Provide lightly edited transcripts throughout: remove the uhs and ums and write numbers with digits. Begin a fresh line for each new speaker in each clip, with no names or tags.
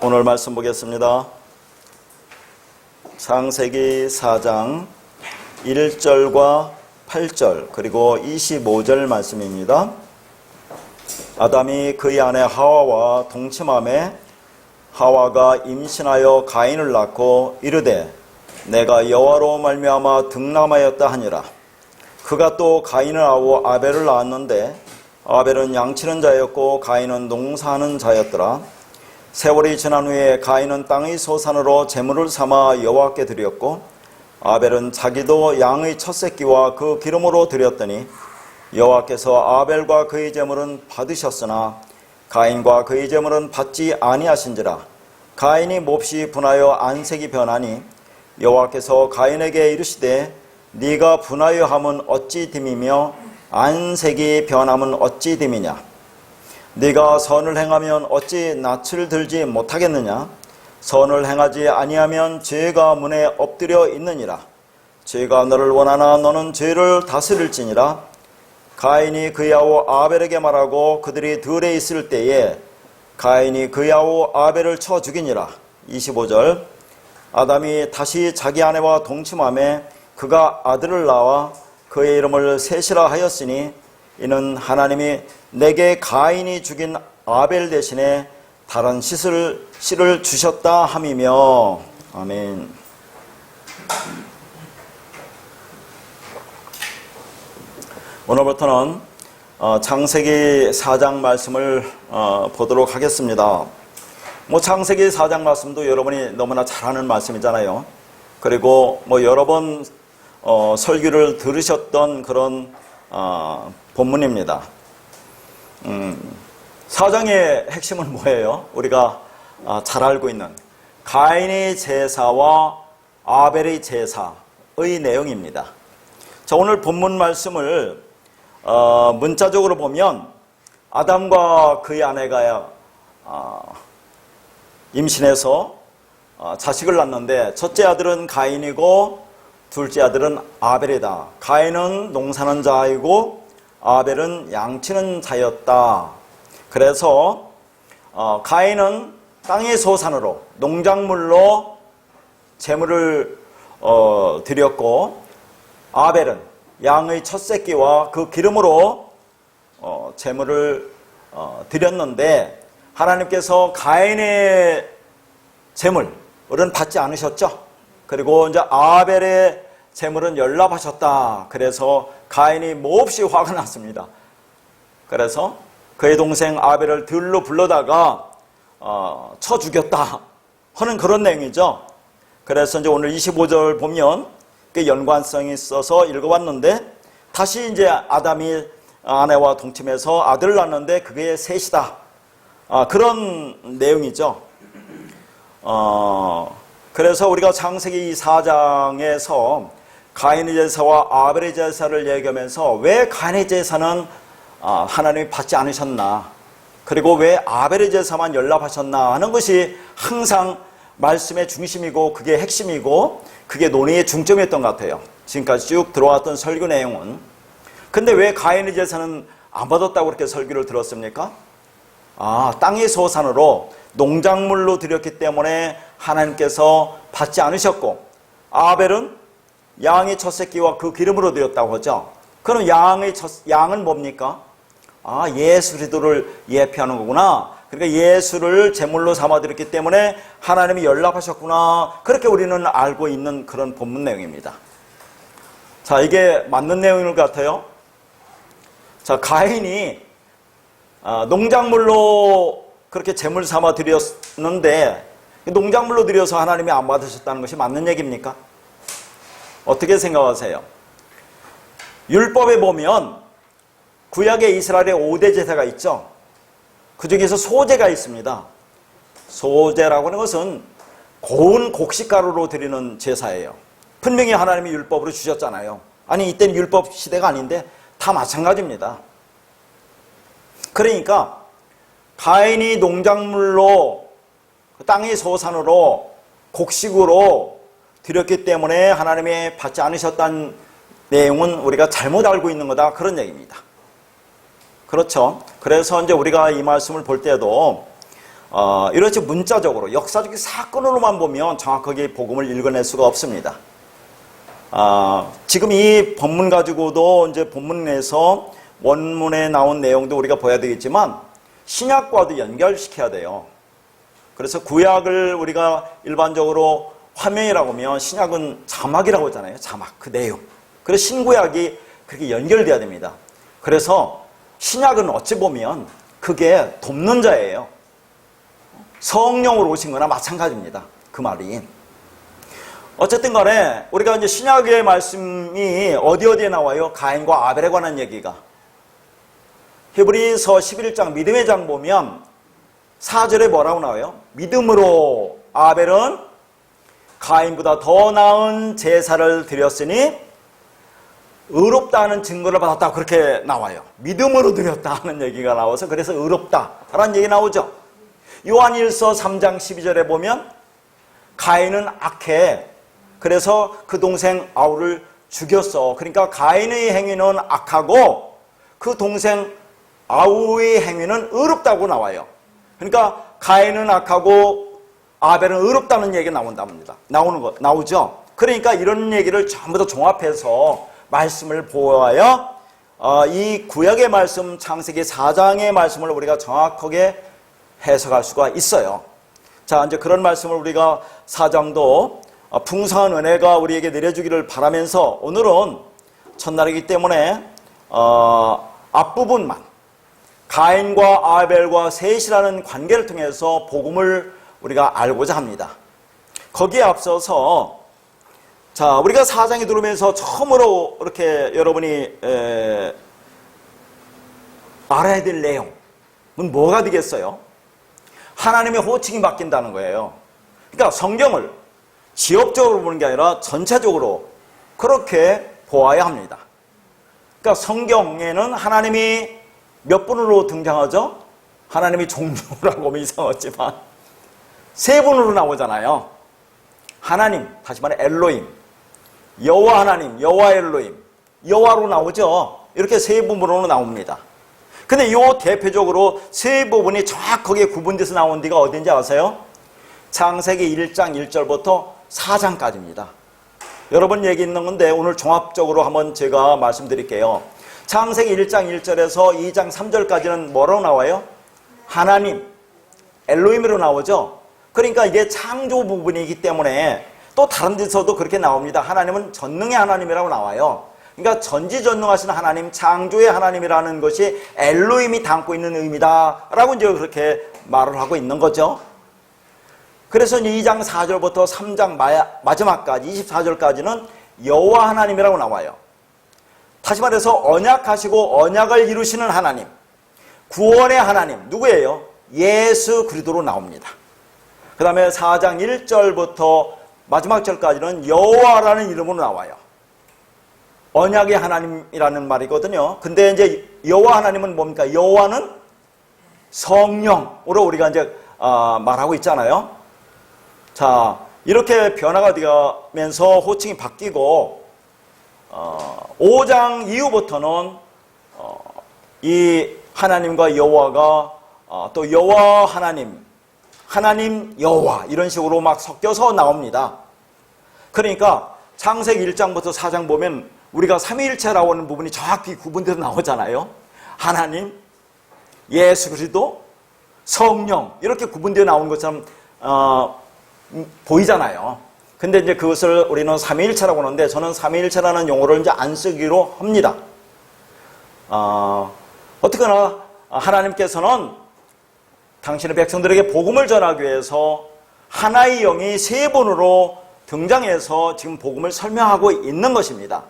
오늘 말씀 보겠습니다. 창세기 4장 1절과 8절 그리고 25절 말씀입니다. 아담이 그의 아내 하와와 동침하매 하와가 임신하여 가인을 낳고 이르되 내가 여호와로 말미암아 득남하였다 하니라. 그가 또 가인을 아우 아벨을 낳았는데 아벨은 양치는 자였고 가인은 농사하는 자였더라. 세월이 지난 후에 가인은 땅의 소산으로 제물을 삼아 여호와께 드렸고 아벨은 자기도 양의 첫 새끼와 그 기름으로 드렸더니 여호와께서 아벨과 그의 제물은 받으셨으나 가인과 그의 제물은 받지 아니하신지라. 가인이 몹시 분하여 안색이 변하니 여호와께서 가인에게 이르시되 네가 분하여 함은 어찌 됨이며 안색이 변함은 어찌 됨이냐. 네가 선을 행하면 어찌 낯을 들지 못하겠느냐. 선을 행하지 아니하면 죄가 문에 엎드려 있느니라. 죄가 너를 원하나 너는 죄를 다스릴지니라. 가인이 그의 아우 아벨에게 말하고 그들이 들에 있을 때에 가인이 그의 아우 아벨을 쳐 죽이니라. 25절 아담이 다시 자기 아내와 동침하매 그가 아들을 낳아 그의 이름을 셋이라 하였으니 이는 하나님이 내게 가인이 죽인 아벨 대신에 다른 씨를 주셨다 함이며. 아멘. 오늘부터는 창세기 4장 말씀을 보도록 하겠습니다. 창세기 4장 말씀도 여러분이 너무나 잘 아는 말씀이잖아요. 그리고 여러 번 설교를 들으셨던 그런 본문입니다. 4장의 핵심은 뭐예요? 우리가 잘 알고 있는 가인의 제사와 아벨의 제사의 내용입니다. 자, 오늘 본문 말씀을 문자적으로 보면 아담과 그의 아내가 임신해서 자식을 낳는데 첫째 아들은 가인이고 둘째 아들은 아벨이다. 가인은 농사는 자이고 아벨은 양치는 자였다. 그래서 가인은 땅의 소산으로 농작물로 제물을 드렸고 아벨은 양의 첫 새끼와 그 기름으로 제물을 드렸는데 하나님께서 가인의 제물은 받지 않으셨죠. 그리고 이제 아벨의 제물은 연락하셨다. 그래서 가인이 몹시 화가 났습니다. 그래서 그의 동생 아벨을 들로 불러다가 쳐 죽였다 하는 그런 내용이죠. 그래서 이제 오늘 25절 보면 그 연관성이 있어서 읽어봤는데 다시 이제 아담이 아내와 동침해서 아들을 낳았는데 그게 셋이다. 그런 내용이죠. 그래서 우리가 창세기 4장에서 가인의 제사와 아벨의 제사를 얘기하면서 왜 가인의 제사는 하나님이 받지 않으셨나, 그리고 왜 아벨의 제사만 연락하셨나 하는 것이 항상 말씀의 중심이고 그게 핵심이고 그게 논의의 중점이었던 것 같아요. 지금까지 쭉 들어왔던 설교 내용은. 근데 왜 가인의 제사는 안 받았다고 그렇게 설교를 들었습니까? 땅의 소산으로 농작물로 드렸기 때문에 하나님께서 받지 않으셨고 아벨은 양의 첫 새끼와 그 기름으로 드렸다고 하죠. 그럼 양은 뭡니까? 예수 그리스도를 예표하는 거구나. 그러니까 예수를 제물로 삼아 드렸기 때문에 하나님이 연락하셨구나. 그렇게 우리는 알고 있는 그런 본문 내용입니다. 자, 이게 맞는 내용인 것 같아요. 자, 가인이 농작물로 그렇게 제물 삼아 드렸는데 농작물로 드려서 하나님이 안 받으셨다는 것이 맞는 얘기입니까? 어떻게 생각하세요? 율법에 보면 구약의 이스라엘의 5대 제사가 있죠. 그 중에서 소제가 있습니다. 소제라고 하는 것은 고운 곡식가루로 드리는 제사예요. 분명히 하나님이 율법으로 주셨잖아요. 아니, 이때는 율법 시대가 아닌데 다 마찬가지입니다. 그러니까 가인이 농작물로 땅의 소산으로 곡식으로 드렸기 때문에 하나님이 받지 않으셨다는 내용은 우리가 잘못 알고 있는 거다, 그런 얘기입니다. 그렇죠. 그래서 이제 우리가 이 말씀을 볼 때도 이렇게 문자적으로 역사적 사건으로만 보면 정확하게 복음을 읽어낼 수가 없습니다. 지금 이 본문 가지고도 이제 본문에서 원문에 나온 내용도 우리가 봐야 되겠지만 신약과도 연결시켜야 돼요. 그래서 구약을 우리가 일반적으로 화면이라고 하면 신약은 자막이라고 하잖아요. 자막, 그 내용. 그래서 신구약이 그렇게 연결돼야 됩니다. 그래서 신약은 어찌 보면 그게 돕는 자예요. 성령으로 오신 거나 마찬가지입니다. 그 말이. 어쨌든 간에 우리가 이제 신약의 말씀이 어디에 나와요? 가인과 아벨에 관한 얘기가. 히브리서 11장 믿음의 장 보면 4절에 뭐라고 나와요? 믿음으로 아벨은 가인보다 더 나은 제사를 드렸으니 의롭다는 증거를 받았다. 그렇게 나와요. 믿음으로 드렸다 하는 얘기가 나와서 그래서 의롭다라는 얘기 나오죠. 요한일서 3장 12절에 보면 가인은 악해. 그래서 그 동생 아울을 죽였어. 그러니까 가인의 행위는 악하고 그 동생 아울의 행위는 의롭다고 나와요. 그러니까 가인은 악하고 아벨은 의롭다는 얘기가 나오죠. 그러니까 이런 얘기를 전부 다 종합해서 말씀을 보아야 이 구약의 말씀, 창세기 4장의 말씀을 우리가 정확하게 해석할 수가 있어요. 자, 이제 그런 말씀을 우리가 4장도 풍성한 은혜가 우리에게 내려주기를 바라면서 오늘은 첫날이기 때문에 앞부분만 가인과 아벨과 셋이라는 관계를 통해서 복음을 우리가 알고자 합니다. 거기에 앞서서 자, 우리가 4장에 들어오면서 처음으로 이렇게 여러분이 알아야 될 내용은 뭐가 되겠어요? 하나님의 호칭이 바뀐다는 거예요. 그러니까 성경을 지역적으로 보는 게 아니라 전체적으로 그렇게 보아야 합니다. 그러니까 성경에는 하나님이 몇 분으로 등장하죠? 하나님이 종류라고 하면 이상하지만 세 분으로 나오잖아요. 하나님, 다시 말해 엘로힘, 여호와 하나님, 여호와 엘로힘, 여호와로 나오죠. 이렇게 세 부분으로 나옵니다. 근데 이 대표적으로 세 부분이 정확하게 구분돼서 나온 데가 어딘지 아세요? 창세기 1장 1절부터 4장까지입니다. 여러 번 얘기 있는 건데 오늘 종합적으로 한번 제가 말씀드릴게요. 창세기 1장 1절에서 2장 3절까지는 뭐라고 나와요? 하나님, 엘로힘으로 나오죠. 그러니까 이게 창조 부분이기 때문에 또 다른 데서도 그렇게 나옵니다. 하나님은 전능의 하나님이라고 나와요. 그러니까 전지전능하신 하나님, 창조의 하나님이라는 것이 엘로힘이 담고 있는 의미다라고 이제 그렇게 말을 하고 있는 거죠. 그래서 2장 4절부터 3장 마지막까지 24절까지는 여호와 하나님이라고 나와요. 다시 말해서 언약하시고 언약을 이루시는 하나님, 구원의 하나님 누구예요? 예수 그리스도로 나옵니다. 그 다음에 4장 1절부터 마지막 절까지는 여호와라는 이름으로 나와요. 언약의 하나님이라는 말이거든요. 근데 이제 여호와 하나님은 뭡니까? 여호와는 성령으로 우리가 이제 말하고 있잖아요. 자, 이렇게 변화가 되면서 호칭이 바뀌고 5장 이후부터는 이 하나님과 여호와가 또 여호와 하나님, 하나님 여호와 이런 식으로 막 섞여서 나옵니다. 그러니까 창세기 1장부터 4장 보면 우리가 삼위일체라고 하는 부분이 정확히 구분돼서 나오잖아요. 하나님, 예수 그리스도, 성령 이렇게 구분되어 나오는 것처럼 보이잖아요. 근데 이제 그것을 우리는 삼위일체라고 하는데 저는 삼위일체라는 용어를 이제 안 쓰기로 합니다. 어떻거나 하나님께서는 당신의 백성들에게 복음을 전하기 위해서 하나의 영이 세 번으로 등장해서 지금 복음을 설명하고 있는 것입니다.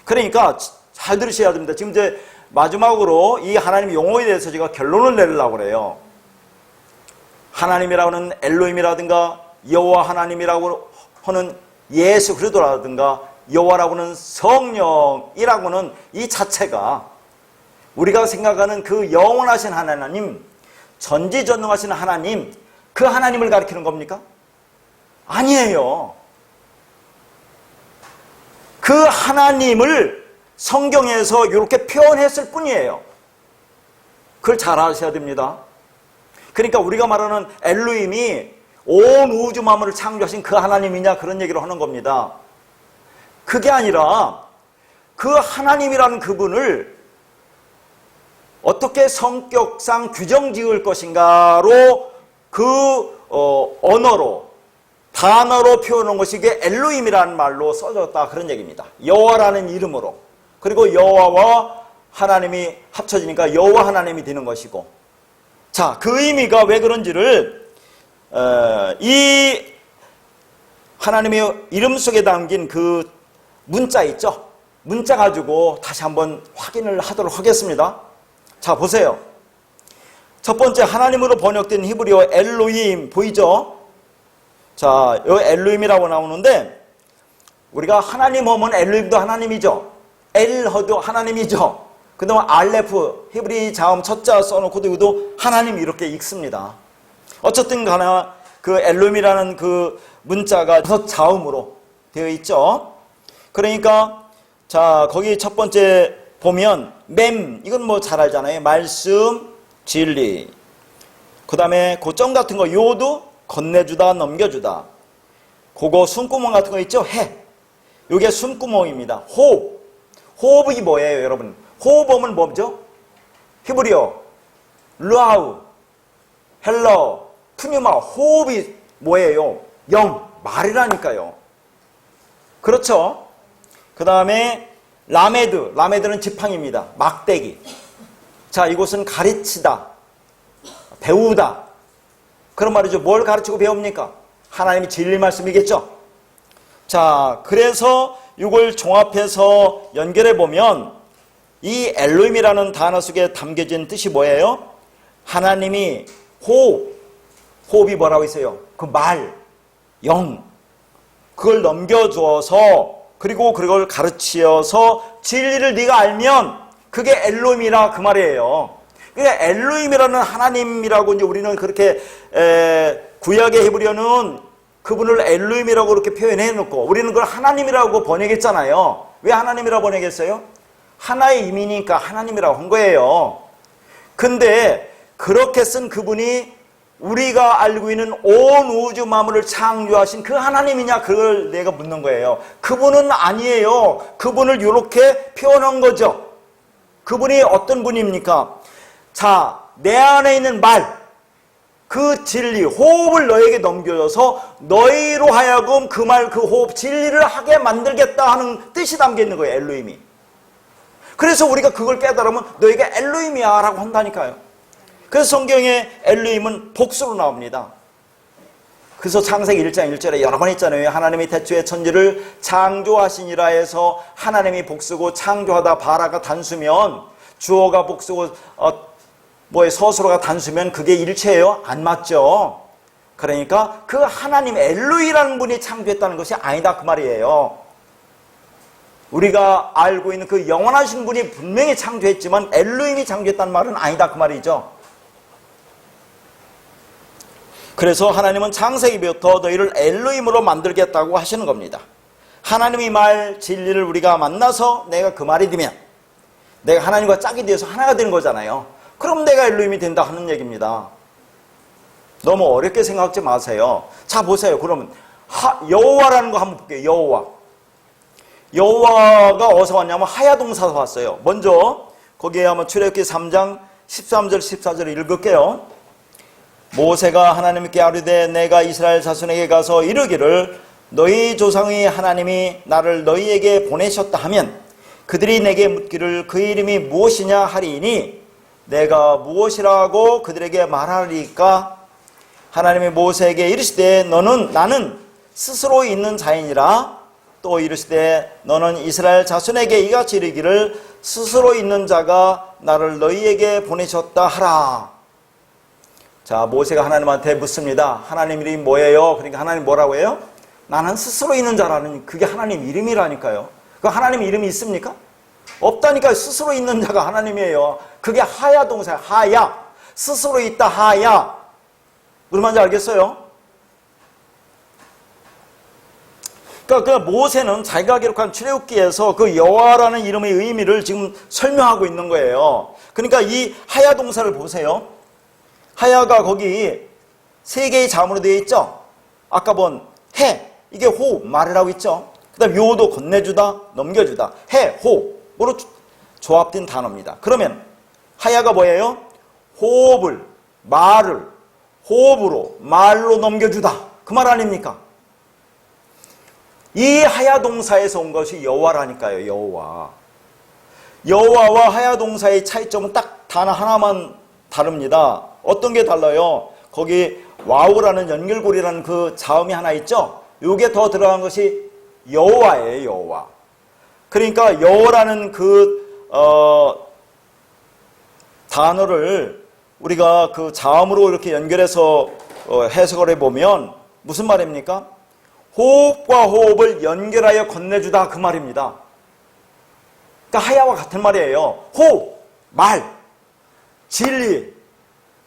그러니까 잘 들으셔야 됩니다. 지금 이제 마지막으로 이 하나님 용어에 대해서 제가 결론을 내리려고 그래요. 하나님이라고는 엘로힘이라든가 여호와 하나님이라고 하는 예수 그리스도라든가 여호와라고는 성령이라고는 이 자체가 우리가 생각하는 그 영원하신 하나님, 전지전능하신 하나님, 그 하나님을 가리키는 겁니까? 아니에요. 그 하나님을 성경에서 이렇게 표현했을 뿐이에요. 그걸 잘 아셔야 됩니다. 그러니까 우리가 말하는 엘로힘이 온 우주 만물을 창조하신 그 하나님이냐 그런 얘기를 하는 겁니다. 그게 아니라 그 하나님이라는 그분을 어떻게 성격상 규정 지을 것인가로 그 언어로 단어로 표현한 것이 이게 엘로힘이라는 말로 써졌다 그런 얘기입니다. 여호와라는 이름으로. 그리고 여호와와 하나님이 합쳐지니까 여호와 하나님이 되는 것이고, 자, 그 의미가 왜 그런지를 이 하나님의 이름 속에 담긴 그 문자 있죠? 문자 가지고 다시 한번 확인을 하도록 하겠습니다. 자, 보세요. 첫 번째, 하나님으로 번역된 히브리어 엘로힘 보이죠? 자, 요 엘로힘이라고 나오는데, 우리가 하나님 하면 엘로힘도 하나님이죠. 엘허도 하나님이죠. 그 다음에 알레프, 히브리 자음 첫자 써놓고도 이것도 하나님 이렇게 읽습니다. 어쨌든 간에 그 엘로힘이라는 그 문자가 첫 자음으로 되어 있죠. 그러니까 자, 거기 첫 번째 보면 이건 뭐 잘 알잖아요. 말씀, 진리. 그 다음에 고점 같은 거 요도 건네주다, 넘겨주다. 그거 숨구멍 같은 거 있죠? 해. 요게 숨구멍입니다. 호흡. 호흡이 뭐예요, 여러분? 호흡음은 뭐죠? 히브리어, 루아우, 헬러, 푸뉴마. 호흡이 뭐예요? 영, 말이라니까요. 그렇죠? 그 다음에 라메드. 라메드는 지팡이입니다. 막대기. 자, 이곳은 가르치다, 배우다. 그런 말이죠. 뭘 가르치고 배웁니까? 하나님이 진리 말씀이겠죠. 자, 그래서 이걸 종합해서 연결해 보면 이 엘로힘이라는 단어 속에 담겨진 뜻이 뭐예요? 하나님이 호흡이 뭐라고 있어요? 그 말, 영, 그걸 넘겨주어서 그리고 그걸 가르치어서 진리를 네가 알면 그게 엘로힘이라 그 말이에요. 그러니까 엘로힘이라는 하나님이라고 이제 우리는 그렇게 구약의 히브리어는 그분을 엘로힘이라고 그렇게 표현해 놓고 우리는 그걸 하나님이라고 번역했잖아요. 왜 하나님이라고 번역했어요? 하나의 의미니까 하나님이라고 한 거예요. 근데 그렇게 쓴 그분이 우리가 알고 있는 온 우주 만물을 창조하신 그 하나님이냐 그걸 내가 묻는 거예요. 그분은 아니에요. 그분을 이렇게 표현한 거죠. 그분이 어떤 분입니까? 자, 내 안에 있는 말, 그 진리, 호흡을 너에게 넘겨줘서 너희로 하여금 그 말, 그 호흡, 진리를 하게 만들겠다 하는 뜻이 담겨 있는 거예요, 엘로힘이. 그래서 우리가 그걸 깨달으면 너희가 엘로힘이야 라고 한다니까요. 그래서 성경에 엘로힘은 복수로 나옵니다. 그래서 창세기 1장 1절에 여러 번 있잖아요. 하나님이 태초에 천지를 창조하시니라 해서 하나님이 복수고 창조하다 바라가 단수면 주어가 복수고 서술어가 단수면 그게 일체예요? 안 맞죠. 그러니까 그 하나님 엘로히라는 분이 창조했다는 것이 아니다 그 말이에요. 우리가 알고 있는 그 영원하신 분이 분명히 창조했지만 엘로힘이 창조했다는 말은 아니다 그 말이죠. 그래서 하나님은 창세기부터 너희를 엘로힘으로 만들겠다고 하시는 겁니다. 하나님의 말 진리를 우리가 만나서 내가 그 말이 되면 내가 하나님과 짝이 되어서 하나가 되는 거잖아요. 그럼 내가 엘로힘이 된다 하는 얘기입니다. 너무 어렵게 생각하지 마세요. 자, 보세요. 그러면 여호와라는 거 한번 볼게요. 여호와. 여호와가 어디서 왔냐면 하야동사에서 왔어요. 먼저 거기에 한번 출애굽기 3장 13절 14절을 읽을게요. 모세가 하나님께 아뢰되 내가 이스라엘 자손에게 가서 이르기를 너희 조상의 하나님이 나를 너희에게 보내셨다 하면 그들이 내게 묻기를 그 이름이 무엇이냐 하리니 내가 무엇이라고 그들에게 말하리까? 하나님이 모세에게 이르시되 나는 스스로 있는 자이니라. 또 이르시되 너는 이스라엘 자손에게 이같이 이르기를 스스로 있는 자가 나를 너희에게 보내셨다 하라. 자, 모세가 하나님한테 묻습니다. 하나님 이름이 뭐예요? 그러니까 하나님 뭐라고 해요? 나는 스스로 있는 자라는 그게 하나님 이름이라니까요. 그 하나님 이름이 있습니까? 없다니까요. 스스로 있는 자가 하나님이에요. 그게 하야 동사, 하야. 스스로 있다, 하야. 무슨 말인지 알겠어요? 그러니까 그 모세는 자기가 기록한 출애굽기에서 그 여호와라는 이름의 의미를 지금 설명하고 있는 거예요. 그러니까 이 하야 동사를 보세요. 하야가 거기 세 개의 자음으로 되어 있죠. 아까 본 해, 이게 호흡, 말이라고 있죠. 그 다음 요도 건네주다, 넘겨주다. 해, 호흡으로 조합된 단어입니다. 그러면 하야가 뭐예요? 호흡을, 말을 호흡으로, 말로 넘겨주다. 그 말 아닙니까? 이 하야 동사에서 온 것이 여호와라니까요. 여호와. 여호와와 하야 동사의 차이점은 딱 단어 하나만 다릅니다. 어떤 게 달라요? 거기 와우라는 연결고리라는 그 자음이 하나 있죠? 요게 더 들어간 것이 여호와예요. 여호와. 그러니까 여호라는 그 단어를 우리가 그 자음으로 이렇게 연결해서 해석을 해보면 무슨 말입니까? 호흡과 호흡을 연결하여 건네주다, 그 말입니다. 그러니까 하야와 같은 말이에요. 호흡, 말, 진리,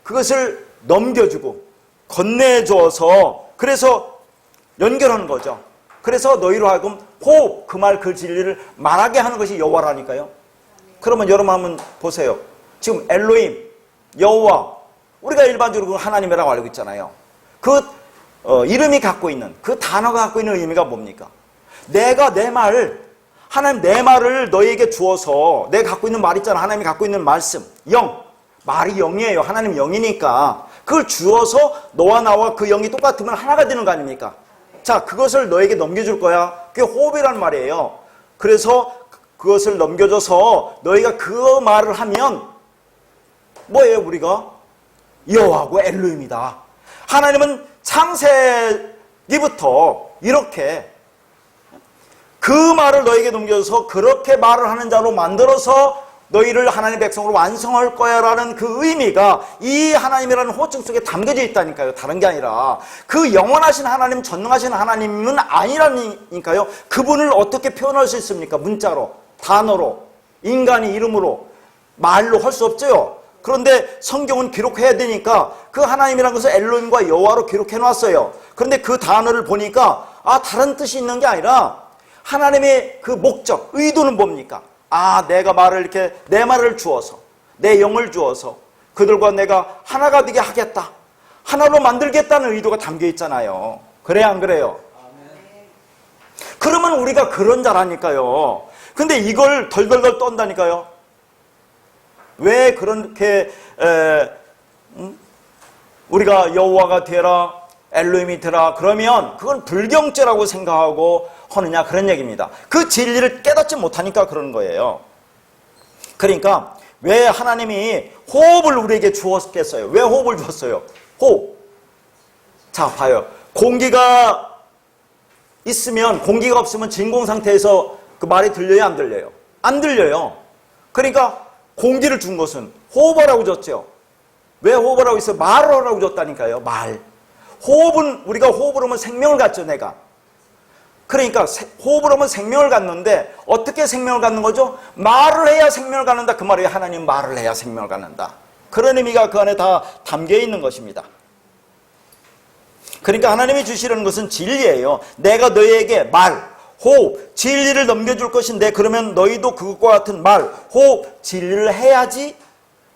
그것을 넘겨주고 건네줘서 그래서 연결하는 거죠. 그래서 너희로 하여금 호흡, 그 말, 그 진리를 말하게 하는 것이 여호와라니까요. 그러면 여러분 한번 보세요. 지금 엘로힘, 여호와, 우리가 일반적으로 하나님이라고 알고 있잖아요. 그 이름이 갖고 있는, 그 단어가 갖고 있는 의미가 뭡니까? 내가 내 말, 하나님 내 말을 너희에게 주어서 내가 갖고 있는 말 있잖아. 하나님이 갖고 있는 말씀, 영, 말이 영이에요. 하나님 영이니까 그걸 주어서 너와 나와 그 영이 똑같으면 하나가 되는 거 아닙니까? 자, 그것을 너에게 넘겨줄 거야. 그게 호흡이라는 말이에요. 그래서 그것을 넘겨줘서 너희가 그 말을 하면 뭐예요? 우리가 여호와고 엘로힘이다. 하나님은 창세기부터 이렇게 그 말을 너에게 넘겨줘서 그렇게 말을 하는 자로 만들어서 너희를 하나님의 백성으로 완성할 거야 라는 그 의미가 이 하나님이라는 호칭 속에 담겨져 있다니까요. 다른 게 아니라 그 영원하신 하나님, 전능하신 하나님은 아니라니까요. 그분을 어떻게 표현할 수 있습니까? 문자로, 단어로, 인간이 이름으로, 말로 할 수 없죠. 그런데 성경은 기록해야 되니까 그 하나님이라는 것을 엘로힘과 여호와로 기록해 놨어요. 그런데 그 단어를 보니까 다른 뜻이 있는 게 아니라 하나님의 그 목적, 의도는 뭡니까? 내가 말을 이렇게 내 말을 주어서 내 영을 주어서 그들과 내가 하나가 되게 하겠다. 하나로 만들겠다는 의도가 담겨 있잖아요. 그래야 안 그래요? 그러면 우리가 그런 자라니까요. 근데 이걸 덜덜덜 떤다니까요. 왜 그렇게 우리가 여호와가 되라, 엘로힘이 되라 그러면 그건 불경죄라고 생각하고 하느냐 그런 얘기입니다. 그 진리를 깨닫지 못하니까 그러는 거예요. 그러니까 왜 하나님이 호흡을 우리에게 주었겠어요? 왜 호흡을 주었어요? 호흡. 자, 봐요. 공기가 있으면, 공기가 없으면 진공 상태에서 그 말이 들려요, 안 들려요? 안 들려요. 그러니까 공기를 준 것은 호흡하라고 줬죠. 왜 호흡하라고 했어요? 말을 하라고 줬다니까요. 말. 호흡은, 우리가 호흡을 하면 생명을 갖죠, 내가. 그러니까 호흡을 하면 생명을 갖는데 어떻게 생명을 갖는 거죠? 말을 해야 생명을 갖는다. 그 말이에요. 하나님 말을 해야 생명을 갖는다. 그런 의미가 그 안에 다 담겨 있는 것입니다. 그러니까 하나님이 주시려는 것은 진리예요. 내가 너희에게 말, 호흡, 진리를 넘겨줄 것인데 그러면 너희도 그것과 같은 말, 호흡, 진리를 해야지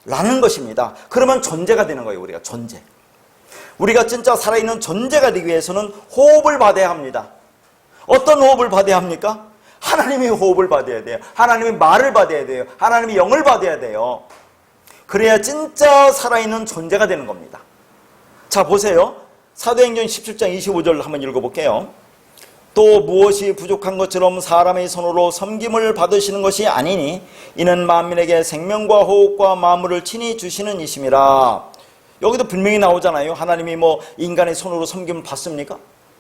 라는 것입니다. 그러면 존재가 되는 거예요. 우리가 존재. 우리가 진짜 살아있는 존재가 되기 위해서는 호흡을 받아야 합니다. 어떤 호흡을 받아야 합니까? 하나님의 호흡을 받아야 돼요. 하나님의 말을 받아야 돼요. 하나님의 영을 받아야 돼요. 그래야 진짜 살아있는 존재가 되는 겁니다. 자, 보세요. 사도행전 17장 25절 한번 읽어볼게요. 또 무엇이 부족한 것처럼 사람의 손으로 섬김을 받으시는 것이 아니니 이는 만민에게 생명과 호흡과 만물을 친히 주시는 이심이라. 여기도 분명히 나오잖아요. 하나님이 뭐 인간의 손으로 섬김을 받습니까?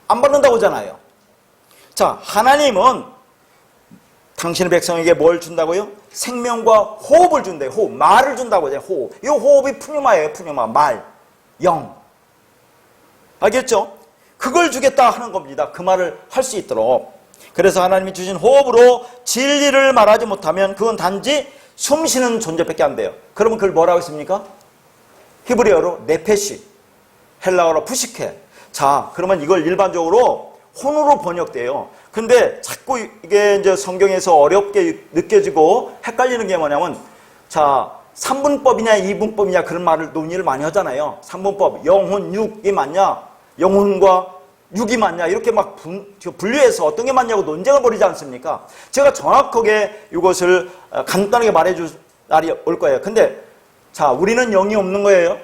안 받는다고 하잖아요. 자, 하나님은 당신의 백성에게 뭘 준다고요? 생명과 호흡을 준대요. 호흡, 말을 준다고 하잖아요. 호흡. 이 호흡이 푸뉴마예요. 푸뉴마, 말, 영. 알겠죠? 그걸 주겠다 하는 겁니다. 그 말을 할 수 있도록. 그래서 하나님이 주신 호흡으로 진리를 말하지 못하면 그건 단지 숨쉬는 존재밖에 안 돼요. 그러면 그걸 뭐라고 했습니까? 히브리어로 네페시, 헬라어로 푸시케. 자, 그러면 이걸 일반적으로 혼으로 번역돼요. 근데 자꾸 이게 이제 성경에서 어렵게 느껴지고 헷갈리는 게 뭐냐면, 자, 3분법이냐 2분법이냐 그런 말을 논의를 많이 하잖아요. 3분법, 영혼 6이 맞냐, 영혼과 6이 맞냐, 이렇게 막 분류해서 어떤 게 맞냐고 논쟁을 벌이지 않습니까? 제가 정확하게 이것을 간단하게 말해줄 날이 올 거예요. 근데 자, 우리는 영이 없는 거예요.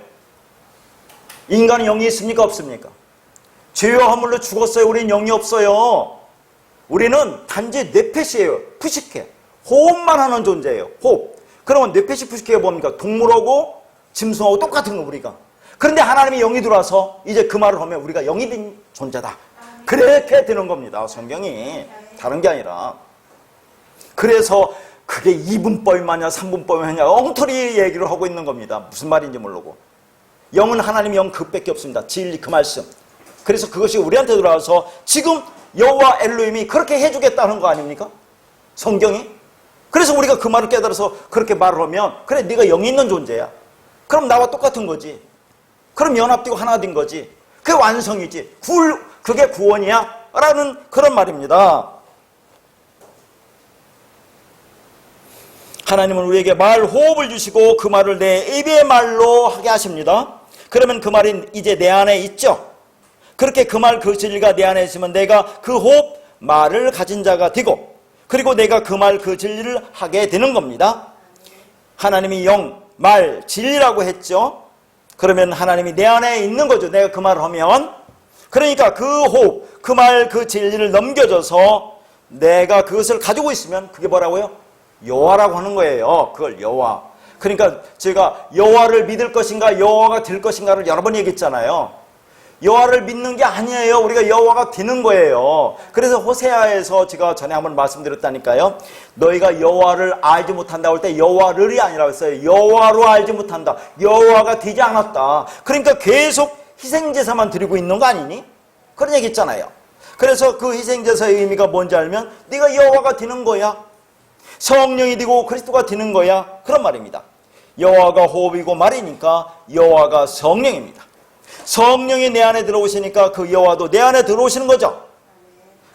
인간은 영이 있습니까? 없습니까? 죄와 허물로 죽었어요. 우리는 영이 없어요. 우리는 단지 뇌폐시예요. 푸시케. 호흡만 하는 존재예요. 호흡. 그러면 뇌폐시 푸시케가 뭡니까? 동물하고 짐승하고 똑같은 거 우리가. 그런데 하나님이 영이 들어와서 이제 그 말을 하면 우리가 영이 된 존재다. 그렇게 되는 겁니다. 성경이. 다른 게 아니라. 그래서 그게 2분법이 맞냐 3분법이 맞냐 엉터리 얘기를 하고 있는 겁니다. 무슨 말인지 모르고. 영은 하나님의 영 그것밖에 없습니다. 진리 그 말씀. 그래서 그것이 우리한테 들어와서 지금 여호와 엘로힘이 그렇게 해주겠다는 거 아닙니까? 성경이. 그래서 우리가 그 말을 깨달아서 그렇게 말을 하면 그래 네가 영이 있는 존재야. 그럼 나와 똑같은 거지. 그럼 연합되고 하나 된 거지. 그게 완성이지. 그게 구원이야 라는 그런 말입니다. 하나님은 우리에게 말 호흡을 주시고 그 말을 내 입의 말로 하게 하십니다. 그러면 그 말이 이제 내 안에 있죠. 그렇게 그 말 그 진리가 내 안에 있으면 내가 그 호흡 말을 가진 자가 되고 그리고 내가 그 말 그 진리를 하게 되는 겁니다. 하나님이 영, 말, 진리라고 했죠. 그러면 하나님이 내 안에 있는 거죠. 내가 그 말을 하면. 그러니까 그 호흡, 그 말, 그 진리를 넘겨줘서 내가 그것을 가지고 있으면 그게 뭐라고요? 여호와라고 하는 거예요. 그걸 여호와. 그러니까 제가 여호와를 믿을 것인가 여호와가 될 것인가를 여러 번 얘기했잖아요. 여호와를 믿는 게 아니에요. 우리가 여호와가 되는 거예요. 그래서 호세아에서 제가 전에 한번 말씀드렸다니까요. 너희가 여호와를 알지 못한다고 할 때 여호와를이 아니라고 했어요. 여호와로 알지 못한다. 여호와가 되지 않았다. 그러니까 계속 희생제사만 드리고 있는 거 아니니? 그런 얘기 있잖아요. 그래서 그 희생제사의 의미가 뭔지 알면 네가 여호와가 되는 거야. 성령이 되고 그리스도가 되는 거야. 그런 말입니다. 여호와가 호흡이고 말이니까 여호와가 성령입니다. 성령이 내 안에 들어오시니까 그 여호와도 내 안에 들어오시는 거죠.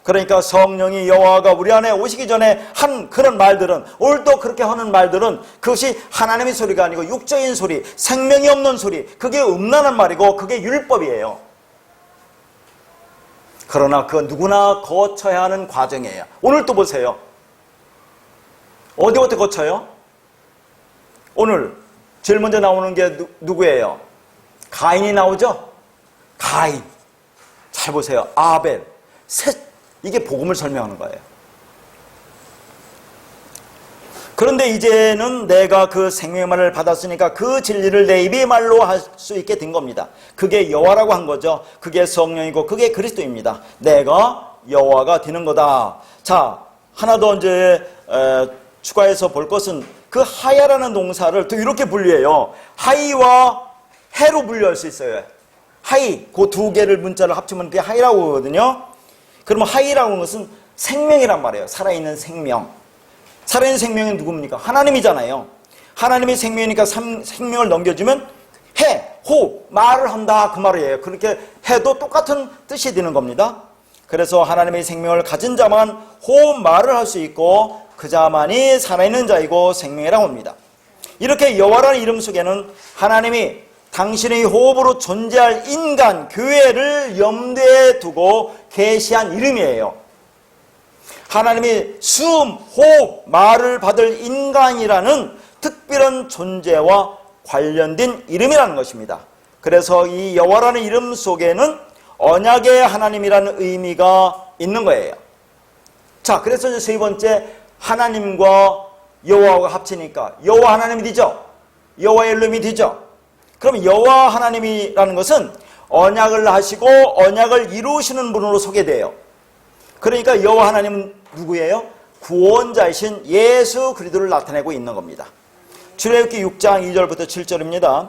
그러니까 성령이 여호와가 우리 안에 오시기 전에 한 그런 말들은 오늘도 그렇게 하는 말들은 그것이 하나님의 소리가 아니고 육적인 소리, 생명이 없는 소리, 그게 음란한 말이고 그게 율법이에요. 그러나 그건 누구나 거쳐야 하는 과정이에요. 오늘 또 보세요. 어디 거쳐요? 오늘 제일 먼저 나오는 게 누구예요? 가인이 나오죠? 가인. 잘 보세요. 아벨, 셋. 이게 복음을 설명하는 거예요. 그런데 이제는 내가 그 생명의 말을 받았으니까 그 진리를 내 입의 말로 할 수 있게 된 겁니다. 그게 여호와라고 한 거죠. 그게 성령이고 그게 그리스도입니다. 내가 여호와가 되는 거다. 자, 하나 더 이제 추가해서 볼 것은 그 하야라는 동사를 또 이렇게 분류해요. 하이와 해로 분류할 수 있어요. 하이, 그 두 개를 문자를 합치면 그게 하이라고 하거든요. 그러면 하이라고 하는 것은 생명이란 말이에요. 살아있는 생명. 살아있는 생명은 누굽니까? 하나님이잖아요. 하나님이 생명이니까 생명을 넘겨주면 해, 호, 말을 한다 그 말이에요. 그렇게 해도 똑같은 뜻이 되는 겁니다. 그래서 하나님의 생명을 가진 자만 호흡, 말을 할 수 있고 그 자만이 살아있는 자이고 생명이라고 합니다. 이렇게 여호와라는 이름 속에는 하나님이 당신의 호흡으로 존재할 인간, 교회를 염두에 두고 계시한 이름이에요. 하나님이 숨, 호흡, 말을 받을 인간이라는 특별한 존재와 관련된 이름이라는 것입니다. 그래서 이 여호와라는 이름 속에는 언약의 하나님이라는 의미가 있는 거예요. 자, 그래서 이제 세 번째, 하나님과 여호와가 합치니까 여호와 하나님이 되죠. 여호와 엘로힘이 되죠. 그럼 여호와 하나님이라는 것은 언약을 하시고 언약을 이루시는 분으로 소개돼요. 그러니까 여호와 하나님은 누구예요? 구원자이신 예수 그리스도를 나타내고 있는 겁니다. 출애굽기 6장 2절부터 7절입니다.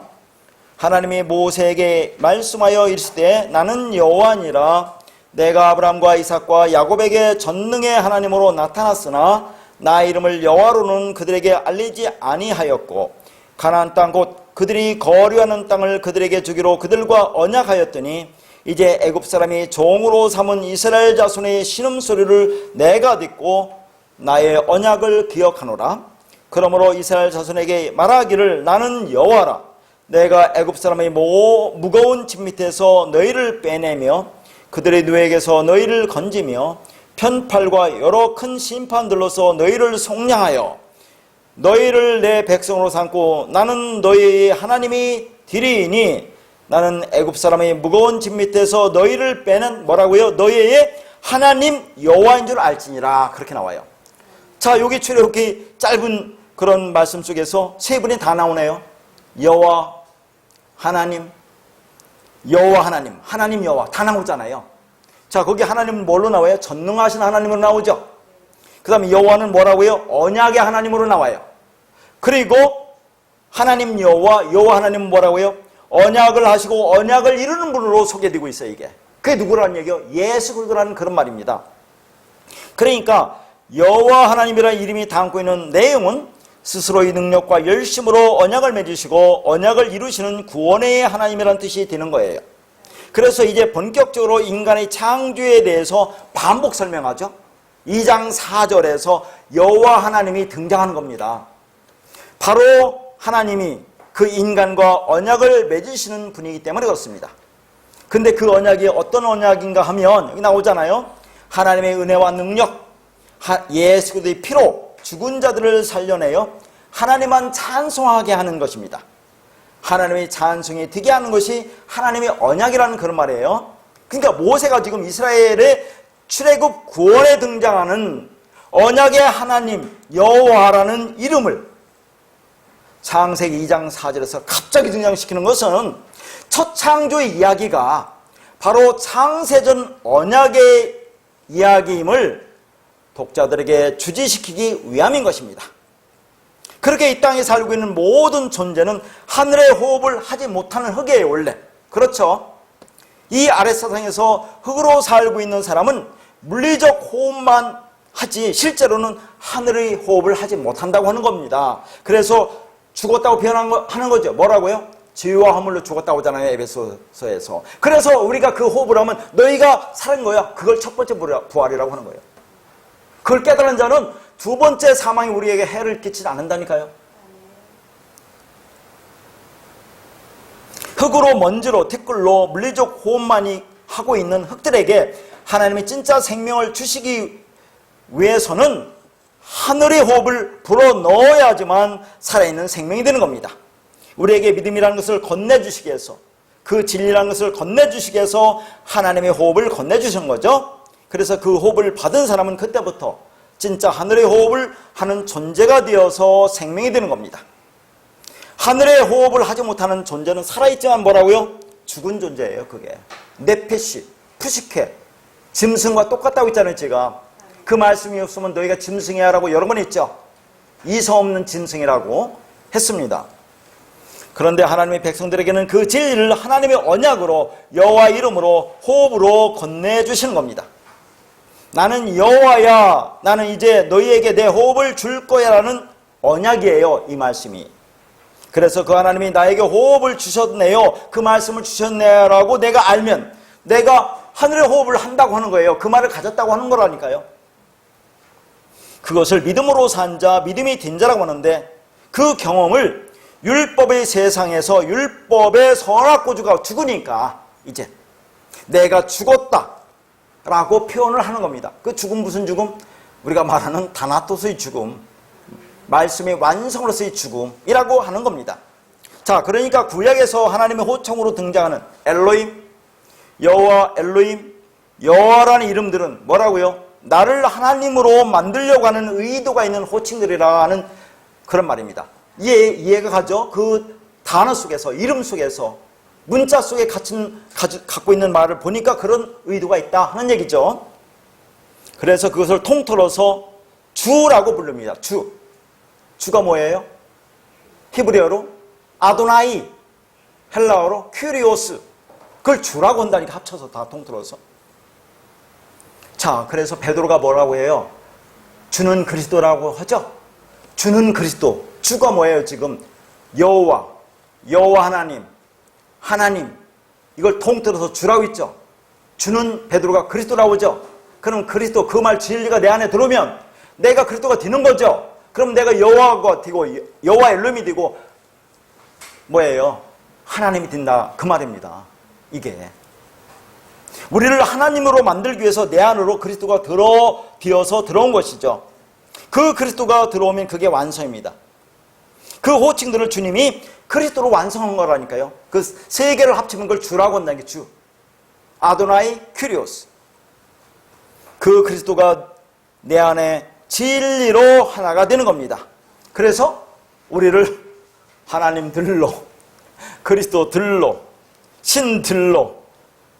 하나님이 모세에게 말씀하여 이르시되 나는 여호와니라 내가 아브라함과 이삭과 야곱에게 전능의 하나님으로 나타났으나 나의 이름을 여호와로는 그들에게 알리지 아니하였고 가나안 땅 곧 그들이 거류하는 땅을 그들에게 주기로 그들과 언약하였더니 이제 애굽 사람이 종으로 삼은 이스라엘 자손의 신음소리를 내가 듣고 나의 언약을 기억하노라. 그러므로 이스라엘 자손에게 말하기를 나는 여호와라. 내가 애굽 사람의 무거운 짐 밑에서 너희를 빼내며 그들의 누에게서 너희를 건지며 편팔과 여러 큰 심판들로서 너희를 속량하여 너희를 내 백성으로 삼고 나는 너희의 하나님이 되리니 나는 애굽 사람의 무거운 짐 밑에서 너희를 빼는 뭐라고요? 너희의 하나님 여호와인 줄 알지니라. 그렇게 나와요. 자, 여기 출애굽기 짧은 그런 말씀 속에서 세 분이 다 나오네요. 여호와 하나님, 여호와 하나님, 하나님 여호와 다 나오잖아요. 자, 거기 하나님은 뭘로 나와요? 전능하신 하나님으로 나오죠. 그 다음에 여호와는 뭐라고요? 언약의 하나님으로 나와요. 그리고 하나님 여호와, 여호와 하나님은 뭐라고요? 언약을 하시고 언약을 이루는 분으로 소개되고 있어요. 이게 그게 누구라는 얘기요? 예수 그리스도라는 그런 말입니다. 그러니까 여호와 하나님이라는 이름이 담고 있는 내용은 스스로의 능력과 열심으로 언약을 맺으시고 언약을 이루시는 구원의 하나님이라는 뜻이 되는 거예요. 그래서 이제 본격적으로 인간의 창조에 대해서 반복 설명하죠. 2장 4절에서 여호와 하나님이 등장하는 겁니다. 바로 하나님이 그 인간과 언약을 맺으시는 분이기 때문에 그렇습니다. 근데 그 언약이 어떤 언약인가 하면 여기 나오잖아요. 하나님의 은혜와 능력, 예수 그리스도의 피로 죽은 자들을 살려내어 하나님만 찬송하게 하는 것입니다. 하나님의 찬송이 되게 하는 것이 하나님의 언약이라는 그런 말이에요. 그러니까 모세가 지금 이스라엘의 출애굽 구원에 등장하는 언약의 하나님 여호와라는 이름을 창세기 2장 4절에서 갑자기 등장시키는 것은 첫 창조의 이야기가 바로 창세전 언약의 이야기임을 독자들에게 주지시키기 위함인 것입니다. 그렇게 이 땅에 살고 있는 모든 존재는 하늘의 호흡을 하지 못하는 흙이에요. 원래 그렇죠. 이 아랫사상에서 흙으로 살고 있는 사람은 물리적 호흡만 하지 실제로는 하늘의 호흡을 하지 못한다고 하는 겁니다. 그래서 죽었다고 표현하는 거죠. 뭐라고요? 죄와 허물로 죽었다고 하잖아요. 에베소서에서. 그래서 우리가 그 호흡을 하면 너희가 살은 거야. 그걸 첫 번째 부활이라고 하는 거예요. 그걸 깨달은 자는 두 번째 사망이 우리에게 해를 끼치지 않는다니까요. 흙으로 먼지로 티끌로 물리적 호흡만이 하고 있는 흙들에게 하나님이 진짜 생명을 주시기 위해서는 하늘의 호흡을 불어넣어야지만 살아있는 생명이 되는 겁니다. 우리에게 믿음이라는 것을 건네주시기 위해서 그 진리라는 것을 건네주시기 위해서 하나님의 호흡을 건네주신 거죠. 그래서 그 호흡을 받은 사람은 그때부터 진짜 하늘의 호흡을 하는 존재가 되어서 생명이 되는 겁니다. 하늘의 호흡을 하지 못하는 존재는 살아있지만 뭐라고요? 죽은 존재예요. 그게 네페시, 푸시케, 짐승과 똑같다고 했잖아요. 제가 그 말씀이 없으면 너희가 짐승이야 라고 여러 번 했죠. 이성 없는 짐승이라고 했습니다. 그런데 하나님의 백성들에게는 그 진리를 하나님의 언약으로 여호와 이름으로 호흡으로 건네주시는 겁니다. 나는 여호와야, 나는 이제 너희에게 내 호흡을 줄 거야 라는 언약이에요. 이 말씀이. 그래서 그 하나님이 나에게 호흡을 주셨네요, 그 말씀을 주셨네요 라고 내가 알면 내가 하늘의 호흡을 한다고 하는 거예요. 그 말을 가졌다고 하는 거라니까요. 그것을 믿음으로 산 자, 믿음이 된 자라고 하는데 그 경험을 율법의 세상에서 율법의 선악고주가 죽으니까 이제 내가 죽었다 라고 표현을 하는 겁니다. 그 죽음 무슨 죽음? 우리가 말하는 다나토스의 죽음, 말씀의 완성으로서의 죽음이라고 하는 겁니다. 자, 그러니까 구약에서 하나님의 호칭으로 등장하는 엘로힘, 여호와, 엘로힘, 여호와라는 이름들은 뭐라고요? 나를 하나님으로 만들려고 하는 의도가 있는 호칭들이라는 그런 말입니다. 이해가 가죠? 그 단어 속에서, 이름 속에서, 문자 속에 갖고 있는 말을 보니까 그런 의도가 있다 하는 얘기죠. 그래서 그것을 통틀어서 주라고 부릅니다. 주가 뭐예요? 히브리어로 아도나이, 헬라어로 큐리오스. 그걸 주라고 한다니까, 합쳐서 다 통틀어서. 자, 그래서 베드로가 뭐라고 해요? 주는 그리스도라고 하죠? 주는 그리스도. 주가 뭐예요? 지금 여호와, 여호와 하나님, 이걸 통틀어서 주라고 있죠. 주는 베드로가 그리스도라고 하죠. 그럼 그리스도, 그 말 진리가 내 안에 들어오면 내가 그리스도가 되는 거죠. 그럼 내가 여호와가 되고 여호와 엘롬이 되고 뭐예요? 하나님이 된다 그 말입니다. 이게 우리를 하나님으로 만들기 위해서 내 안으로 그리스도가 비어서 들어온 것이죠. 그 그리스도가 들어오면 그게 완성입니다. 그 호칭들을 주님이 그리스도로 완성한 거라니까요. 그 세 개를 합치면 그걸 주라고 한다는 게 주. 아도나이 큐리오스. 그 그리스도가 내 안에 진리로 하나가 되는 겁니다. 그래서 우리를 하나님들로, 그리스도들로, 신들로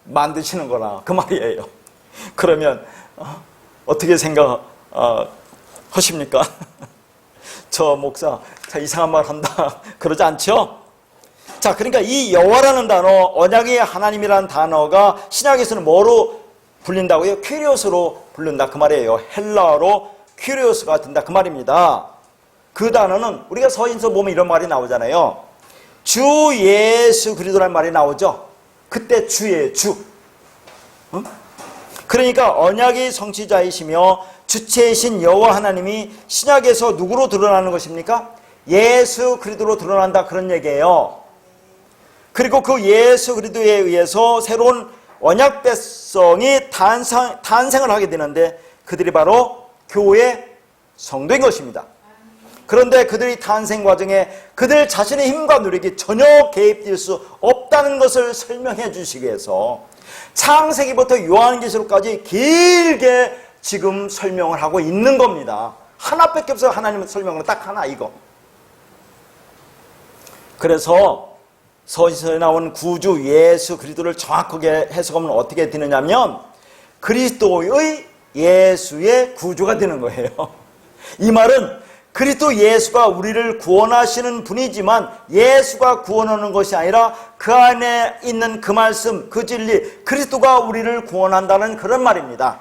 만드시는 거라 그 말이에요. 그러면 어떻게 생각하십니까? 저 목사 자 이상한 말 한다 그러지 않죠? 자, 그러니까 이 여호와라는 단어, 언약의 하나님이라는 단어가 신약에서는 뭐로 불린다고요? 큐리오스로 부른다 그 말이에요. 헬라어로 큐리오스가 된다 그 말입니다. 그 단어는 우리가 서신서 보면 이런 말이 나오잖아요. 주 예수 그리스도라는 말이 나오죠. 그때 주예요, 주. 응? 그러니까 언약의 성취자이시며 주체이신 여호와 하나님이 신약에서 누구로 드러나는 것입니까? 예수 그리스도로 드러난다 그런 얘기예요. 그리고 그 예수 그리스도에 의해서 새로운 언약 백성이 탄생을 하게 되는데 그들이 바로 교회 성도인 것입니다. 그런데 그들의 탄생 과정에 그들 자신의 힘과 노력이 전혀 개입될 수 없다는 것을 설명해 주시기 위해서 창세기부터 요한계시록까지 길게 지금 설명을 하고 있는 겁니다. 하나밖에 없어요. 하나님의 설명은 딱 하나 이거. 그래서 서신서에 나온 구주 예수 그리스도를 정확하게 해석하면 어떻게 되느냐면 그리스도의 예수의 구주가 되는 거예요. 이 말은 그리스도 예수가 우리를 구원하시는 분이지만 예수가 구원하는 것이 아니라 그 안에 있는 그 말씀, 그 진리, 그리스도가 우리를 구원한다는 그런 말입니다.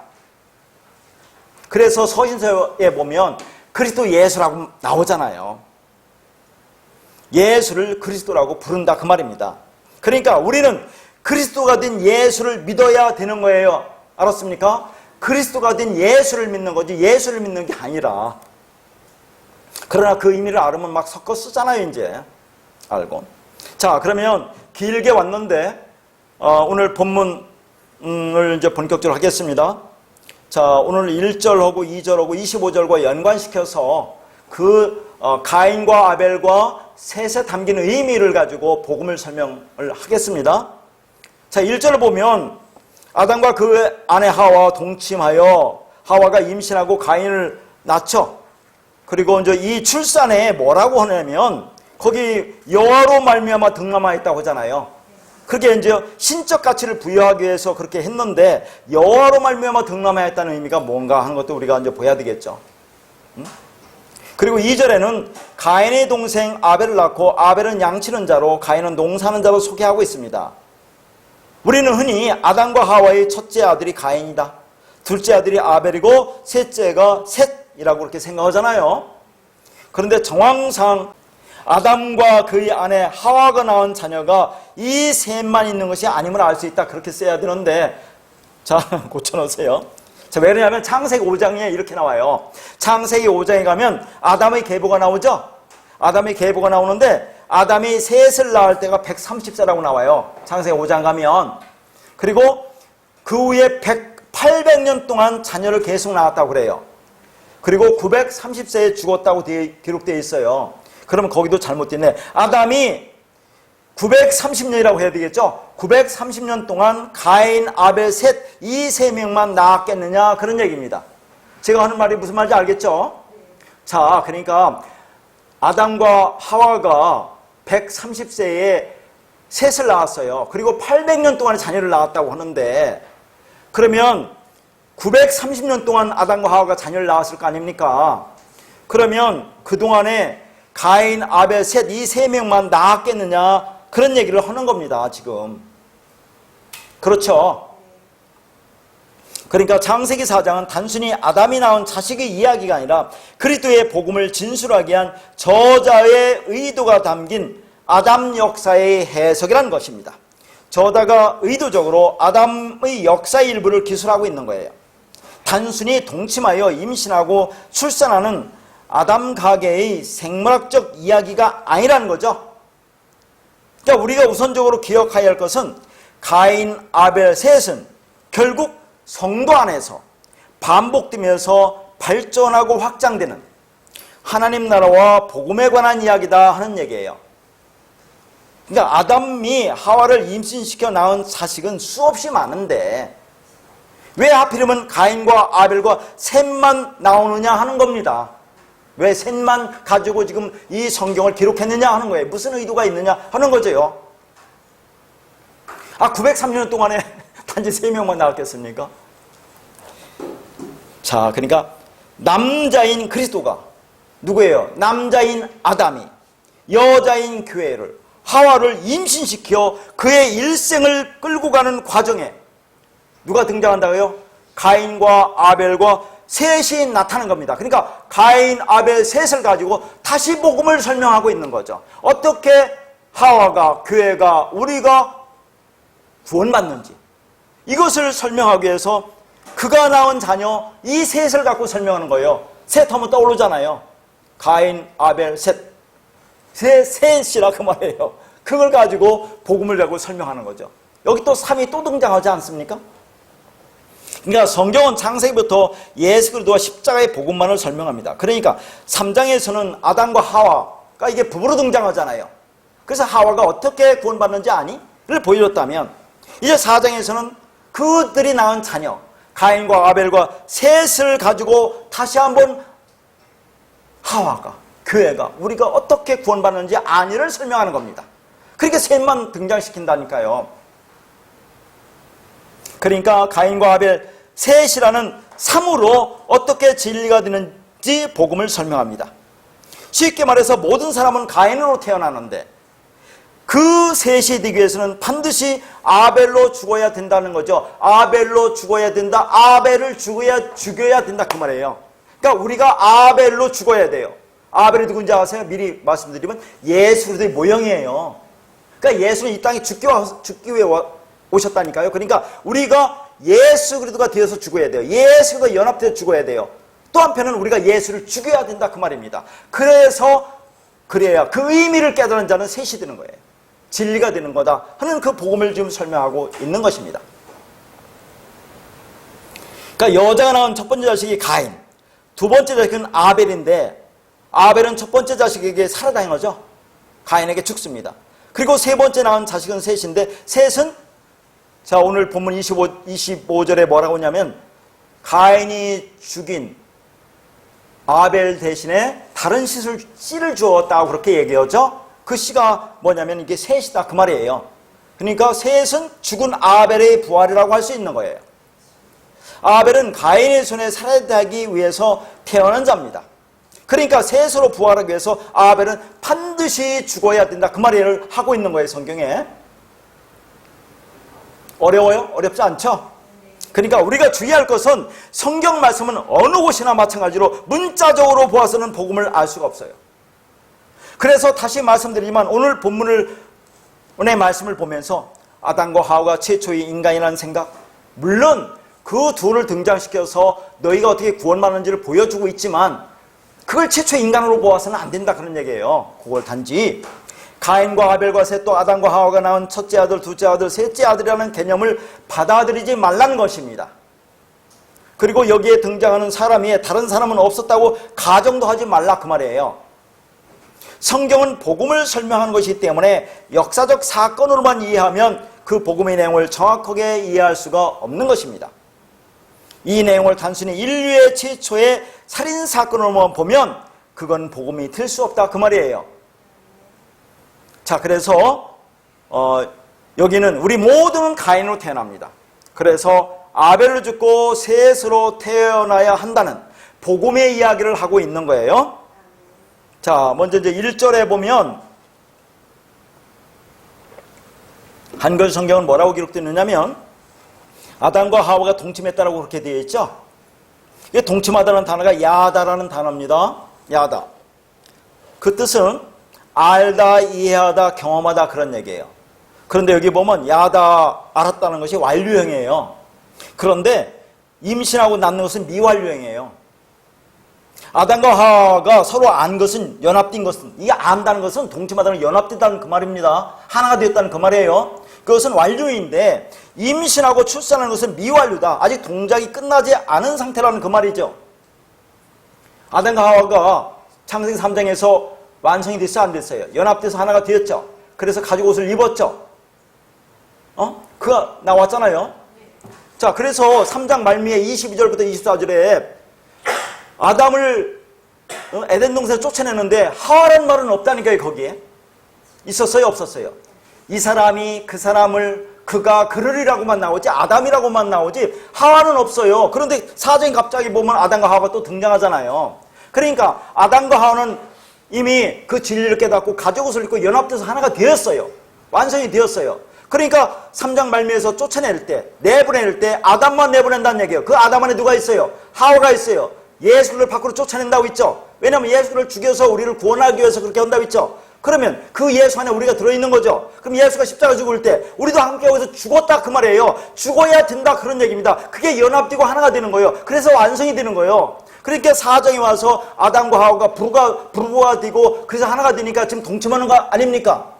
그래서 서신서에 보면 그리스도 예수라고 나오잖아요. 예수를 그리스도라고 부른다 그 말입니다. 그러니까 우리는 그리스도가 된 예수를 믿어야 되는 거예요. 알았습니까? 그리스도가 된 예수를 믿는 거지 예수를 믿는 게 아니라. 그러나 그 의미를 알으면 막 섞어 쓰잖아요. 이제 알고. 자, 그러면 길게 왔는데 오늘 본문을 이제 본격적으로 하겠습니다. 자, 오늘 1절하고 2절하고 25절과 연관시켜서 그 가인과 아벨과 셋에 담긴 의미를 가지고 복음을 설명을 하겠습니다. 자, 1절을 보면 아담과 그 아내 하와와 동침하여 하와가 임신하고 가인을 낳죠. 그리고 이제 이 출산에 뭐라고 하냐면 거기 여호와로 말미암아 등남하였다고 하잖아요. 그게 이제 신적 가치를 부여하기 위해서 그렇게 했는데 여호와로 말미암아 등남하였다는 의미가 뭔가 하는 것도 우리가 이제 봐야 되겠죠. 그리고 2절에는 가인의 동생 아벨을 낳고 아벨은 양치는 자로 가인은 농사는 자로 소개하고 있습니다. 우리는 흔히 아담과 하와의 첫째 아들이 가인이다, 둘째 아들이 아벨이고 셋째가 셋이라고 그렇게 생각하잖아요. 그런데 정황상 아담과 그의 아내 하와가 낳은 자녀가 이 셋만 있는 것이 아님을 알 수 있다 그렇게 써야 되는데 자, 고쳐놓으세요. 자, 왜 그러냐면 창세기 5장에 이렇게 나와요. 창세기 5장에 가면 아담의 계보가 나오죠. 아담의 계보가 나오는데 아담이 셋을 낳을 때가 130세라고 나와요. 창세기 5장 가면. 그리고 그 후에 800년 동안 자녀를 계속 낳았다고 그래요. 그리고 930세에 죽었다고 기록되어 있어요. 그러면 거기도 잘못됐네. 아담이 930년이라고 해야 되겠죠? 930년 동안 가인, 아벨, 셋, 이 세 명만 낳았겠느냐 그런 얘기입니다. 제가 하는 말이 무슨 말인지 알겠죠? 자, 그러니까 아담과 하와가 130세에 셋을 낳았어요. 그리고 800년 동안 자녀를 낳았다고 하는데 그러면 930년 동안 아담과 하와가 자녀를 낳았을 거 아닙니까? 그러면 그동안에 가인, 아벨, 셋, 이 세 명만 낳았겠느냐 그런 얘기를 하는 겁니다. 지금. 그렇죠? 그러니까 창세기 4장은 단순히 아담이 낳은 자식의 이야기가 아니라 그리스도의 복음을 진술하기 위한 저자의 의도가 담긴 아담 역사의 해석이라는 것입니다. 저자가 의도적으로 아담의 역사의 일부를 기술하고 있는 거예요. 단순히 동침하여 임신하고 출산하는 아담 가계의 생물학적 이야기가 아니라는 거죠. 그러니까 우리가 우선적으로 기억해야 할 것은 가인, 아벨, 셋은 결국 성도 안에서 반복되면서 발전하고 확장되는 하나님 나라와 복음에 관한 이야기다 하는 얘기예요. 그러니까 아담이 하와를 임신시켜 낳은 자식은 수없이 많은데 왜 하필이면 가인과 아벨과 셋만 나오느냐 하는 겁니다. 왜 셋만 가지고 지금 이 성경을 기록했느냐 하는 거예요. 무슨 의도가 있느냐 하는 거죠. 903년 동안에 단지 3명만 나왔겠습니까? 자, 그러니까 남자인 그리스도가 누구예요? 남자인 아담이 여자인 교회를, 하와를 임신시켜 그의 일생을 끌고 가는 과정에 누가 등장한다고요? 가인과 아벨과 셋이 나타나는 겁니다. 그러니까 가인, 아벨, 셋을 가지고 다시 복음을 설명하고 있는 거죠. 어떻게 하와가, 교회가, 우리가 구원받는지 이것을 설명하기 위해서 그가 낳은 자녀 이 셋을 갖고 설명하는 거예요. 셋 하면 떠오르잖아요. 가인, 아벨, 셋. 셋이라 그 말이에요. 그걸 가지고 복음을 갖고 설명하는 거죠. 여기 또 3이 또 등장하지 않습니까? 그러니까 성경은 창세기부터 예수 그리스도와 십자가의 복음만을 설명합니다. 그러니까 3장에서는 아담과 하와가 이게 부부로 등장하잖아요. 그래서 하와가 어떻게 구원받는지 아니?를 보여줬다면 이제 4장에서는 그들이 낳은 자녀 가인과 아벨과 셋을 가지고 다시 한번 하와가, 교회가, 우리가 어떻게 구원받는지 아니를 설명하는 겁니다. 그러니까 셋만 등장시킨다니까요. 그러니까 가인과 아벨 셋이라는 3으로 어떻게 진리가 되는지 복음을 설명합니다. 쉽게 말해서 모든 사람은 가인으로 태어나는데 그 셋이 되기 위해서는 반드시 아벨로 죽어야 된다는 거죠. 아벨로 죽어야 된다. 아벨을 죽여야 된다 그 말이에요. 그러니까 우리가 아벨로 죽어야 돼요. 아벨이 누군지 아세요? 미리 말씀드리면 예수 그리스도의 모형이에요. 그러니까 예수는 이 땅에 죽기 위해 오셨다니까요. 그러니까 우리가 예수 그리스도가 되어서 죽어야 돼요. 예수 그리스도와 연합되어 죽어야 돼요. 또 한편은 우리가 예수를 죽여야 된다 그 말입니다. 그래야 그 의미를 깨달은 자는 셋이 되는 거예요. 진리가 되는 거다 하는 그 복음을 지금 설명하고 있는 것입니다. 그러니까 여자가 낳은 첫 번째 자식이 가인, 두 번째 자식은 아벨인데 아벨은 첫 번째 자식에게 살아당한 거죠. 가인에게 죽습니다. 그리고 세 번째 낳은 자식은 셋인데 셋은 자 오늘 본문 25절에 뭐라고 하냐면 가인이 죽인 아벨 대신에 다른 씨를 주었다고 그렇게 얘기하죠. 그 씨가 뭐냐면 이게 셋이다 그 말이에요. 그러니까 셋은 죽은 아벨의 부활이라고 할 수 있는 거예요. 아벨은 가인의 손에 살해되기 위해서 태어난 자입니다. 그러니까 셋으로 부활하기 위해서 아벨은 반드시 죽어야 된다 그 말을 하고 있는 거예요. 성경에. 어려워요? 어렵지 않죠? 그러니까 우리가 주의할 것은 성경 말씀은 어느 곳이나 마찬가지로 문자적으로 보아서는 복음을 알 수가 없어요. 그래서 다시 말씀드리지만 오늘 본문의 말씀을 보면서 아담과 하와가 최초의 인간이라는 생각, 물론 그 둘을 등장시켜서 너희가 어떻게 구원받는지를 보여주고 있지만 그걸 최초의 인간으로 보아서는 안 된다 그런 얘기예요. 그걸 단지 가인과 아벨과 셋 또 아담과 하와가 낳은 첫째 아들, 둘째 아들, 셋째 아들이라는 개념을 받아들이지 말라는 것입니다. 그리고 여기에 등장하는 사람이 다른 사람은 없었다고 가정도 하지 말라 그 말이에요. 성경은 복음을 설명하는 것이기 때문에 역사적 사건으로만 이해하면 그 복음의 내용을 정확하게 이해할 수가 없는 것입니다. 이 내용을 단순히 인류의 최초의 살인사건으로만 보면 그건 복음이 될 수 없다 그 말이에요. 자, 그래서 여기는 우리 모두는 가인으로 태어납니다. 그래서 아벨로 죽고 셋으로 태어나야 한다는 복음의 이야기를 하고 있는 거예요. 자, 먼저 이제 1절에 보면 한글 성경은 뭐라고 기록되어 있느냐면 아담과 하와가 동침했다라고 그렇게 되어 있죠. 이게 동침하다는 단어가 야다라는 단어입니다. 야다. 그 뜻은 알다, 이해하다, 경험하다 그런 얘기예요. 그런데 여기 보면 야다, 알았다는 것이 완료형이에요. 그런데 임신하고 낳는 것은 미완료형이에요. 아담과 하와가 서로 안 것은, 연합된 것은, 이게 안다는 것은 동침하다는 연합된다는 그 말입니다. 하나가 되었다는 그 말이에요. 그것은 완료인데 임신하고 출산하는 것은 미완료다. 아직 동작이 끝나지 않은 상태라는 그 말이죠. 아담과 하와가 창세기 3장에서 완성이 됐어요, 안 됐어요? 연합돼서 하나가 되었죠. 그래서 가죽 옷을 입었죠. 그가 나왔잖아요. 자, 그래서 3장 말미에 22절부터 24절에 아담을 에덴 동산에 쫓아내는데 하와라는 말은 없다니까요. 거기에 있었어요, 없었어요? 이 사람이 그 사람을 그가 그르리라고만 나오지 아담이라고만 나오지 하와는 없어요. 그런데 4장에 갑자기 보면 아담과 하와가 또 등장하잖아요. 그러니까 아담과 하와는 이미 그 진리를 깨닫고 가죽옷을 입고 연합돼서 하나가 되었어요. 완성이 되었어요. 그러니까 3장 말미에서 쫓아낼 때, 내보낼 때 아담만 내보낸다는 얘기예요. 그 아담 안에 누가 있어요? 하와가 있어요. 예수를 밖으로 쫓아낸다고 있죠. 왜냐하면 예수를 죽여서 우리를 구원하기 위해서 그렇게 한다고 있죠. 그러면 그 예수 안에 우리가 들어있는 거죠. 그럼 예수가 십자가 죽을 때 우리도 함께 여기서 죽었다 그 말이에요. 죽어야 된다 그런 얘기입니다. 그게 연합되고 하나가 되는 거예요. 그래서 완성이 되는 거예요. 그러니까 4장에 와서 아담과 하와가 부부가 되고 그래서 하나가 되니까 지금 동침하는 거 아닙니까?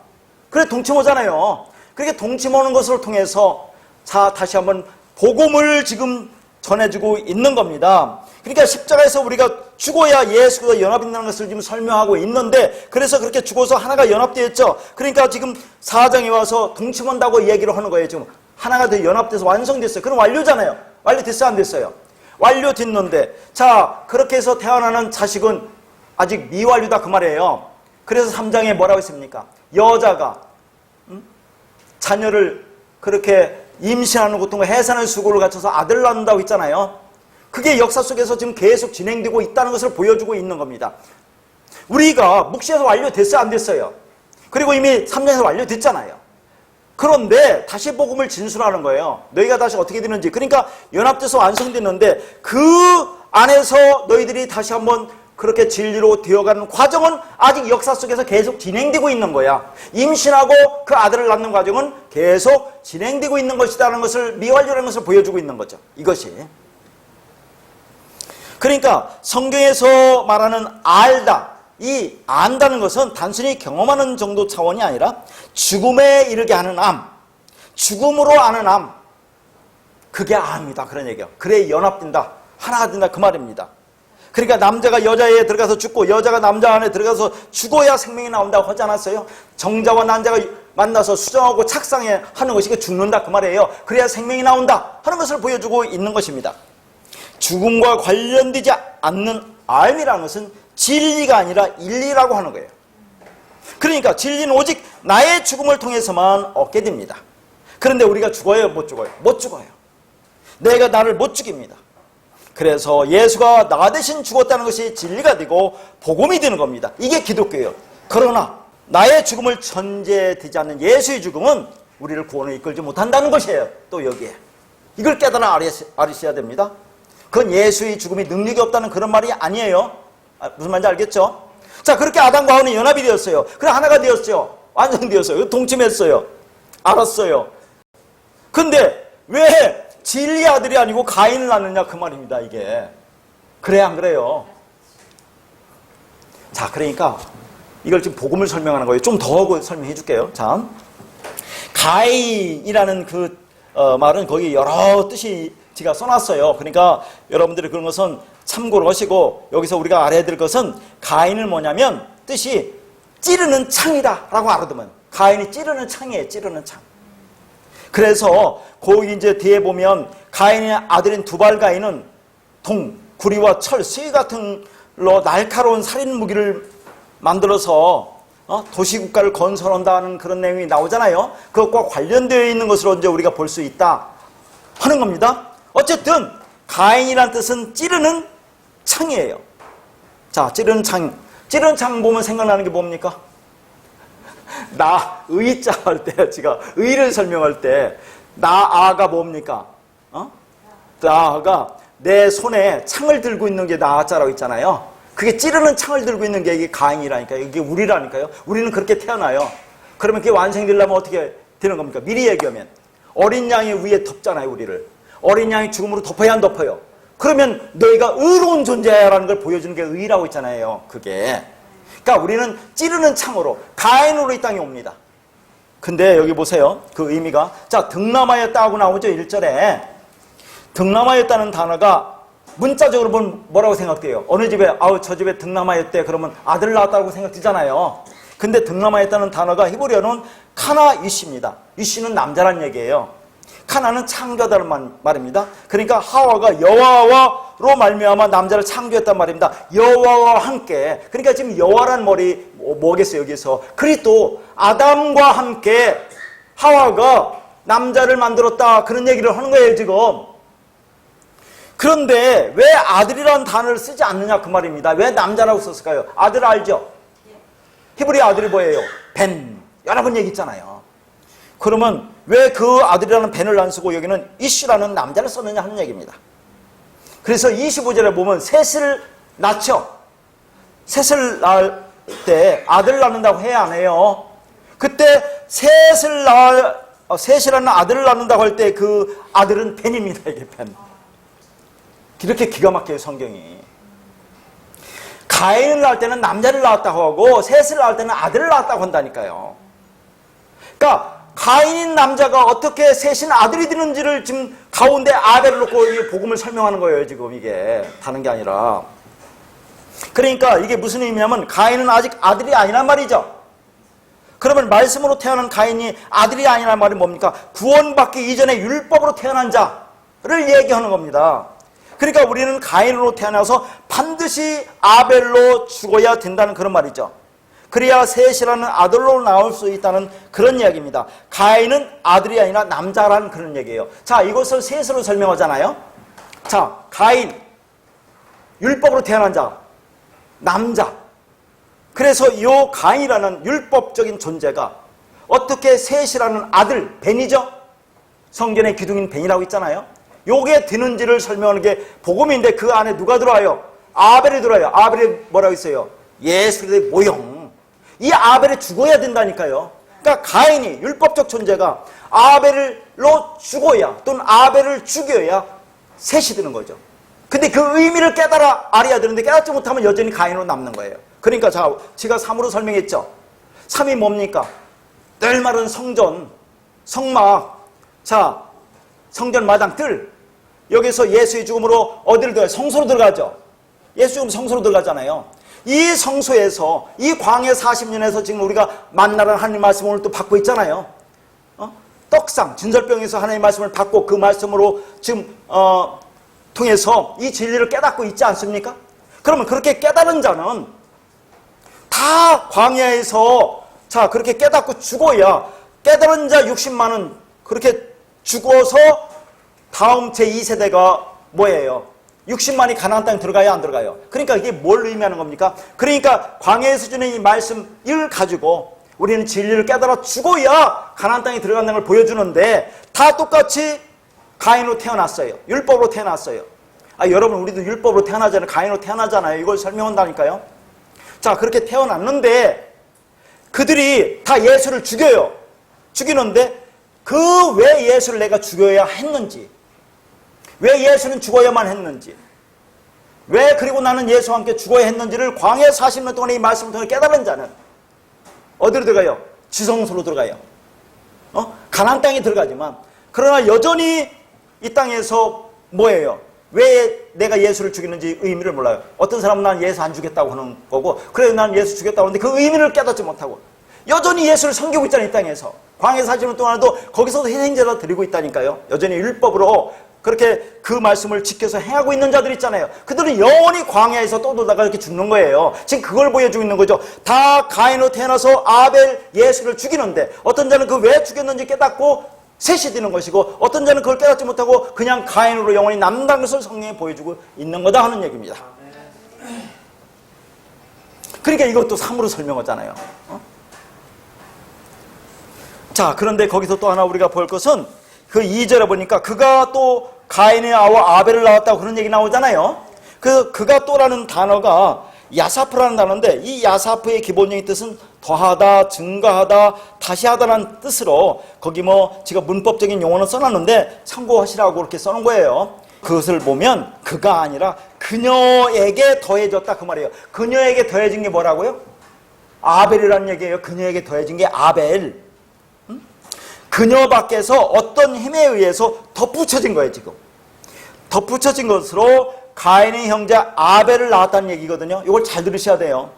그래 동침하잖아요. 그렇게 동침하는 것을 통해서 자 다시 한번 복음을 지금 전해주고 있는 겁니다. 그러니까 십자가에서 우리가 죽어야 예수가 연합된다는 것을 지금 설명하고 있는데 그래서 그렇게 죽어서 하나가 연합되었죠. 그러니까 지금 4장에 와서 동침한다고 얘기를 하는 거예요. 지금 하나가 더 연합돼서 완성됐어요. 그럼 완료잖아요. 완료됐어요, 안 됐어요? 완료됐는데 자 그렇게 해서 태어나는 자식은 아직 미완료다 그 말이에요. 그래서 3장에 뭐라고 했습니까? 여자가 자녀를 그렇게 임신하는 고통과 해산의 수고를 갖춰서 아들을 낳는다고 했잖아요. 그게 역사 속에서 지금 계속 진행되고 있다는 것을 보여주고 있는 겁니다. 우리가 묵시에서 완료됐어요, 안 됐어요? 그리고 이미 3장에서 완료됐잖아요. 그런데 다시 복음을 진술하는 거예요. 너희가 다시 어떻게 되는지. 그러니까 연합돼서 완성됐는데 그 안에서 너희들이 다시 한번 그렇게 진리로 되어가는 과정은 아직 역사 속에서 계속 진행되고 있는 거야. 임신하고 그 아들을 낳는 과정은 계속 진행되고 있는 것이라는 것을 미완료라는 것을 보여주고 있는 거죠. 이것이. 그러니까 성경에서 말하는 알다, 이 안다는 것은 단순히 경험하는 정도 차원이 아니라 죽음에 이르게 하는 암, 죽음으로 아는 암, 그게 암이다 그런 얘기예요. 그래 연합된다, 하나가 된다 그 말입니다. 그러니까 남자가 여자에 들어가서 죽고 여자가 남자 안에 들어가서 죽어야 생명이 나온다고 하지 않았어요? 정자와 난자가 만나서 수정하고 착상해 하는 것이 죽는다 그 말이에요. 그래야 생명이 나온다 하는 것을 보여주고 있는 것입니다. 죽음과 관련되지 않는 암이라는 것은 진리가 아니라 일리라고 하는 거예요. 그러니까 진리는 오직 나의 죽음을 통해서만 얻게 됩니다. 그런데 우리가 죽어요, 못 죽어요? 못 죽어요. 내가 나를 못 죽입니다. 그래서 예수가 나 대신 죽었다는 것이 진리가 되고 복음이 되는 겁니다. 이게 기독교예요. 그러나 나의 죽음을 전제되지 않는 예수의 죽음은 우리를 구원에 이끌지 못한다는 것이에요. 또 여기에 이걸 깨달아 알으셔야 됩니다. 그건 예수의 죽음이 능력이 없다는 그런 말이 아니에요. 무슨 말인지 알겠죠? 자, 그렇게 아담과 하와는 연합이 되었어요. 그래 하나가 되었죠. 완성되었어요. 동침했어요. 알았어요. 근데 왜 진리의 아들이 아니고 가인을 낳느냐 그 말입니다. 이게 그래 안 그래요? 자, 그러니까 이걸 지금 복음을 설명하는 거예요. 좀 더 하고 설명해 줄게요. 자, 가인이라는 그 말은 거기 여러 뜻이 제가 써놨어요. 그러니까 여러분들이 그런 것은 참고를 하시고 여기서 우리가 알아야 될 것은 가인은 뭐냐면 뜻이 찌르는 창이다 라고 알아두면 가인이 찌르는 창이에요. 찌르는 창. 그래서 거기 이제 뒤에 보면 가인의 아들인 두발 가인은 동, 구리와 철, 수의 같은 로 날카로운 살인 무기를 만들어서 도시국가를 건설한다는 그런 내용이 나오잖아요. 그것과 관련되어 있는 것으로 이제 우리가 볼 수 있다 하는 겁니다. 어쨌든 가인이란 뜻은 찌르는 창이에요. 자, 찌르는 창. 찌르는 창 보면 생각나는 게 뭡니까? 나 의자 할 때 제가 의를 설명할 때 나아가 뭡니까? 나아가 내 손에 창을 들고 있는 게 나아자라고 있잖아요. 그게 찌르는 창을 들고 있는 게 이게 가인이라니까요. 이게 우리라니까요. 우리는 그렇게 태어나요. 그러면 그게 완성되려면 어떻게 되는 겁니까? 미리 얘기하면 어린 양이 위에 덮잖아요. 우리를. 어린 양이 죽음으로 덮어야 안 덮어요? 그러면 너희가 의로운 존재야라는 걸 보여주는 게 의라고 있잖아요. 그게. 그러니까 우리는 찌르는 창으로 가인으로 이 땅에 옵니다. 근데 여기 보세요. 그 의미가. 자, 등남하였다 하고 나오죠. 1절에. 등남하였다는 단어가 문자적으로 보면 뭐라고 생각돼요? 어느 집에 저 집에 등남하였대 그러면 아들 낳았다고 생각되잖아요. 근데 등남하였다는 단어가 히브리어는 카나 이시입니다. 이시는 남자란 얘기예요. 카나는 창조하다는 말입니다. 그러니까 하와가 여호와로 말미암아 남자를 창조했단 말입니다. 여호와와 함께. 그러니까 지금 여호와란 말이 뭐겠어요? 여기서 그리스도 아담과 함께 하와가 남자를 만들었다 그런 얘기를 하는 거예요 지금. 그런데 왜 아들이라는 단어를 쓰지 않느냐 그 말입니다. 왜 남자라고 썼을까요? 아들 알죠? 히브리 아들이 뭐예요? 벤. 여러 번 얘기했잖아요. 그러면 왜 그 아들이라는 벤을 안 쓰고 여기는 이슈라는 남자를 썼느냐 하는 얘기입니다. 그래서 25절에 보면 셋을 낳죠. 셋을 낳을 때 아들 낳는다고 해야 안 해요. 그때 셋이라는 아들을 낳는다고 할 때 그 아들은 벤입니다. 이게 벤. 이렇게 기가 막혀요 성경이. 가인을 낳을 때는 남자를 낳았다고 하고 셋을 낳을 때는 아들을 낳았다고 한다니까요. 그러니까 가인인 남자가 어떻게 셋인 아들이 되는지를 지금 가운데 아벨을 놓고 이 복음을 설명하는 거예요 지금. 이게 다른 게 아니라. 그러니까 이게 무슨 의미냐면 가인은 아직 아들이 아니란 말이죠. 그러면 말씀으로 태어난 가인이 아들이 아니란 말이 뭡니까? 구원받기 이전에 율법으로 태어난 자를 얘기하는 겁니다. 그러니까 우리는 가인으로 태어나서 반드시 아벨로 죽어야 된다는 그런 말이죠. 그래야 셋이라는 아들로 나올 수 있다는 그런 이야기입니다. 가인은 아들이 아니라 남자라는 그런 얘기예요. 자, 이것을 셋으로 설명하잖아요. 자, 가인, 율법으로 태어난 자, 남자. 그래서 이 가인이라는 율법적인 존재가 어떻게 셋이라는 아들, 벤이죠? 성전의 기둥인 벤이라고 있잖아요. 요게 드는지를 설명하는 게 복음인데 그 안에 누가 들어와요? 아벨이 들어와요. 아벨이 뭐라고 있어요? 예수의 모형. 이 아벨이 죽어야 된다니까요. 그러니까 가인이 율법적 존재가 아벨로 죽어야 또는 아벨을 죽여야 셋이 되는 거죠. 근데 그 의미를 깨달아 알아야 되는데 깨닫지 못하면 여전히 가인으로 남는 거예요. 그러니까 자, 제가 3으로 설명했죠. 3이 뭡니까? 늘 말은 성전, 성막, 자, 성전 마당 뜰. 여기서 예수의 죽음으로 어디를 들어가요? 성소로 들어가죠. 예수 죽음 성소로 들어가잖아요. 이 성소에서 이 광야 40년에서 지금 우리가 만나는 하나님 말씀을 오늘 또 받고 있잖아요. 떡상, 진설병에서 하나님 말씀을 받고 그 말씀으로 지금 통해서 이 진리를 깨닫고 있지 않습니까? 그러면 그렇게 깨달은 자는 다 광야에서 자 그렇게 깨닫고 죽어야 깨달은 자 60만은 그렇게 죽어서 다음 제2세대가 뭐예요? 60만이 가나안 땅에 들어가야 안 들어가요? 그러니까 이게 뭘 의미하는 겁니까? 그러니까 광야에서 주는 이 말씀을 가지고 우리는 진리를 깨달아 죽어야 가나안 땅에 들어간다는 걸 보여주는데 다 똑같이 가인으로 태어났어요. 율법으로 태어났어요. 여러분 우리도 율법으로 태어나잖아요. 가인으로 태어나잖아요. 이걸 설명한다니까요. 자 그렇게 태어났는데 그들이 다 예수를 죽여요. 죽이는데 그 왜 예수를 내가 죽여야 했는지, 왜 예수는 죽어야만 했는지, 왜 그리고 나는 예수와 함께 죽어야 했는지를 광야 40년 동안의 이 말씀을 통해 깨달은 자는 어디로 들어가요? 지성소로 들어가요. 가나안 땅에 들어가지만 그러나 여전히 이 땅에서 뭐예요? 왜 내가 예수를 죽이는지 의미를 몰라요. 어떤 사람은 난 예수 안 죽였다고 하는 거고 그래 난 예수 죽였다고 하는데 그 의미를 깨닫지 못하고 여전히 예수를 섬기고 있잖아요. 이 땅에서. 광야 40년 동안에도 거기서도 희생제를 드리고 있다니까요. 여전히 율법으로 그렇게 그 말씀을 지켜서 행하고 있는 자들 있잖아요. 그들은 영원히 광야에서 떠돌다가 이렇게 죽는 거예요. 지금 그걸 보여주고 있는 거죠. 다 가인으로 태어나서 아벨 예수를 죽이는데 어떤 자는 그 왜 죽였는지 깨닫고 셋이 되는 것이고 어떤 자는 그걸 깨닫지 못하고 그냥 가인으로 영원히 남는다는 것을 성경에 보여주고 있는 거다 하는 얘기입니다. 그러니까 이것도 3으로 설명하잖아요. 자, 그런데 거기서 또 하나 우리가 볼 것은 그 2절에 보니까 그가 또 가인의 아와 아벨을 낳았다고 그런 얘기 나오잖아요. 그가 또라는 단어가 야사프라는 단어인데 이 야사프의 기본적인 뜻은 더하다, 증가하다, 다시 하다라는 뜻으로 거기 제가 문법적인 용어는 써놨는데 참고하시라고 그렇게 써놓은 거예요. 그것을 보면 그가 아니라 그녀에게 더해졌다 그 말이에요. 그녀에게 더해진 게 뭐라고요? 아벨이라는 얘기예요. 그녀에게 더해진 게 아벨. 그녀 밖에서 어떤 힘에 의해서 덧붙여진 거예요. 지금 덧붙여진 것으로 가인의 형제 아벨을 낳았다는 얘기거든요. 이걸 잘 들으셔야 돼요.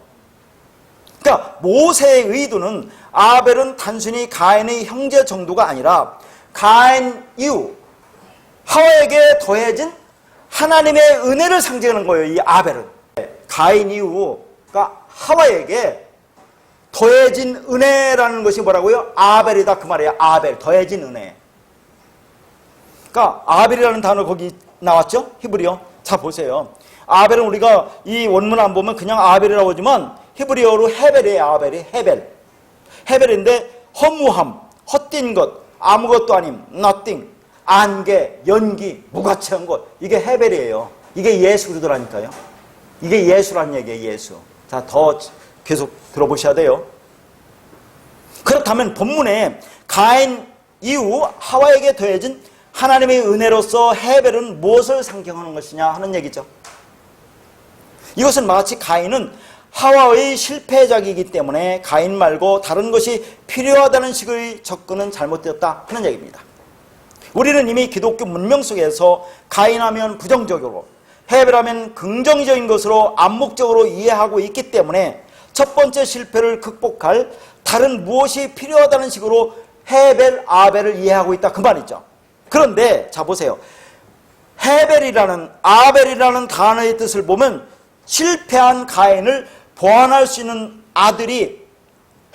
그러니까 모세의 의도는 아벨은 단순히 가인의 형제 정도가 아니라 가인 이후 하와에게 더해진 하나님의 은혜를 상징하는 거예요. 이 아벨은 가인 이후 그러니까 하와에게 더해진 은혜라는 것이 뭐라고요? 아벨이다 그 말이에요. 아벨, 더해진 은혜. 그러니까 아벨이라는 단어 거기 나왔죠? 히브리어. 자 보세요. 아벨은 우리가 이 원문 안 보면 그냥 아벨이라고 하지만 히브리어로 헤벨이에요. 아벨이 헤벨. 헤벨인데 허무함, 헛된 것, 아무것도 아님, nothing, 안개, 연기, 무가치한 것. 이게 헤벨이에요. 이게 예수 그리스도라니까요. 이게 예수란 얘기예요. 예수. 자, 더 계속 들어보셔야 돼요. 그렇다면 본문에 가인 이후 하와에게 더해진 하나님의 은혜로서 헤벨은 무엇을 상징하는 것이냐 하는 얘기죠. 이것은 마치 가인은 하와의 실패작이기 때문에 가인 말고 다른 것이 필요하다는 식의 접근은 잘못되었다 하는 얘기입니다. 우리는 이미 기독교 문명 속에서 가인하면 부정적으로 헤벨하면 긍정적인 것으로 암묵적으로 이해하고 있기 때문에 첫 번째 실패를 극복할 다른 무엇이 필요하다는 식으로 헤벨, 아벨을 이해하고 있다 그 말이죠. 그런데 자 보세요. 헤벨이라는 아벨이라는 단어의 뜻을 보면 실패한 가인을 보완할 수 있는 아들이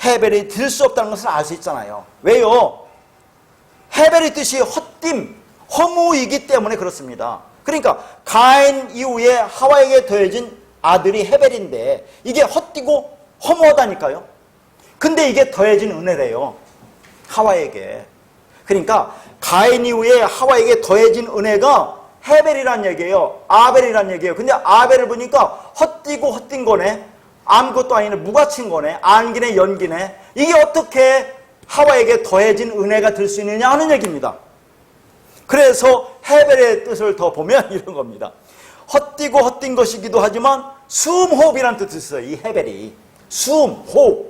헤벨이 될 수 없다는 것을 알 수 있잖아요. 왜요? 헤벨의 뜻이 헛됨, 허무이기 때문에 그렇습니다. 그러니까 가인 이후에 하와에게 더해진 아들이 헤벨인데 이게 헛되고 허무하다니까요. 근데 이게 더해진 은혜래요. 하와에게. 그러니까 가인 이후에 하와에게 더해진 은혜가 헤벨이란 얘기예요. 아벨이란 얘기예요. 근데 아벨을 보니까 헛되고 헛된 거네. 아무것도 아니네. 무가친 거네. 안기네 연기네. 이게 어떻게 하와에게 더해진 은혜가 될 수 있느냐 하는 얘기입니다. 그래서 헤벨의 뜻을 더 보면 이런 겁니다. 헛되고 헛된 것이기도 하지만 숨호흡이라는 뜻이 있어요. 이 헤벨이. 숨, 호흡.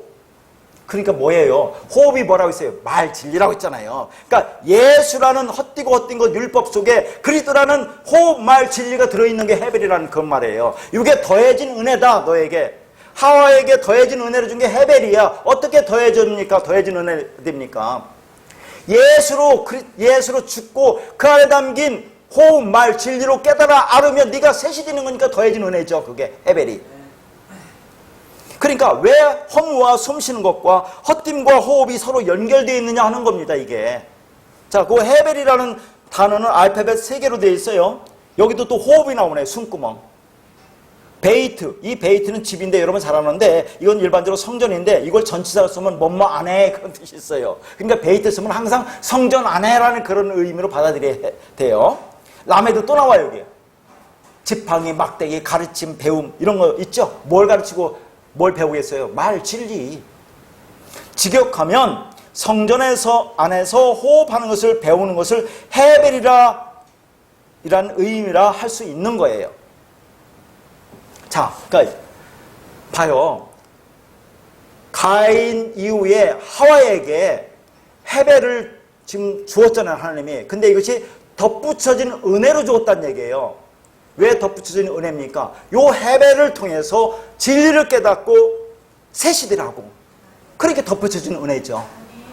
그러니까 뭐예요? 호흡이 뭐라고 있어요? 말, 진리라고 있잖아요. 그러니까 예수라는 헛되고 헛된 것 율법 속에 그리스도라는 호흡, 말, 진리가 들어있는 게 헤벨이라는 그 말이에요. 이게 더해진 은혜다 너에게. 하와에게 더해진 은혜를 준 게 헤벨이야. 어떻게 더해집니까? 더해진 은혜 됩니까? 예수로 죽고 그 안에 담긴 호흡, 말, 진리로 깨달아 알으면 네가 셋이 되는 거니까 더해진 은혜죠. 그게 헤벨이. 그러니까 왜 허무와 숨쉬는 것과 헛됨과 호흡이 서로 연결되어 있느냐 하는 겁니다. 이게. 자, 그 헤벨이라는 단어는 알파벳 3개로 되어 있어요. 여기도 또 호흡이 나오네. 숨구멍. 베이트. 이 베이트는 집인데 여러분 잘 아는데 이건 일반적으로 성전인데 이걸 전치사로 쓰면 뭐뭐 안에 그런 뜻이 있어요. 그러니까 베이트 쓰면 항상 성전 안에라는 그런 의미로 받아들여야 돼요. 라메도 또 나와요. 여기. 지팡이, 막대기, 가르침, 배움 이런 거 있죠. 뭘 가르치고 뭘 배우겠어요? 말, 진리. 직역하면 성전에서 안에서 호흡하는 것을 배우는 것을 헤벨이라 이란 의미라 할 수 있는 거예요. 자, 그러니까 봐요. 가인 이후에 하와에게 헤벨을 지금 주었잖아요, 하나님이. 근데 이것이 덧붙여진 은혜로 주었다는 얘기예요. 왜 덧붙여진 은혜입니까? 요 헤벨을 통해서 진리를 깨닫고 셋이 되라고. 그렇게 덧붙여진 은혜죠.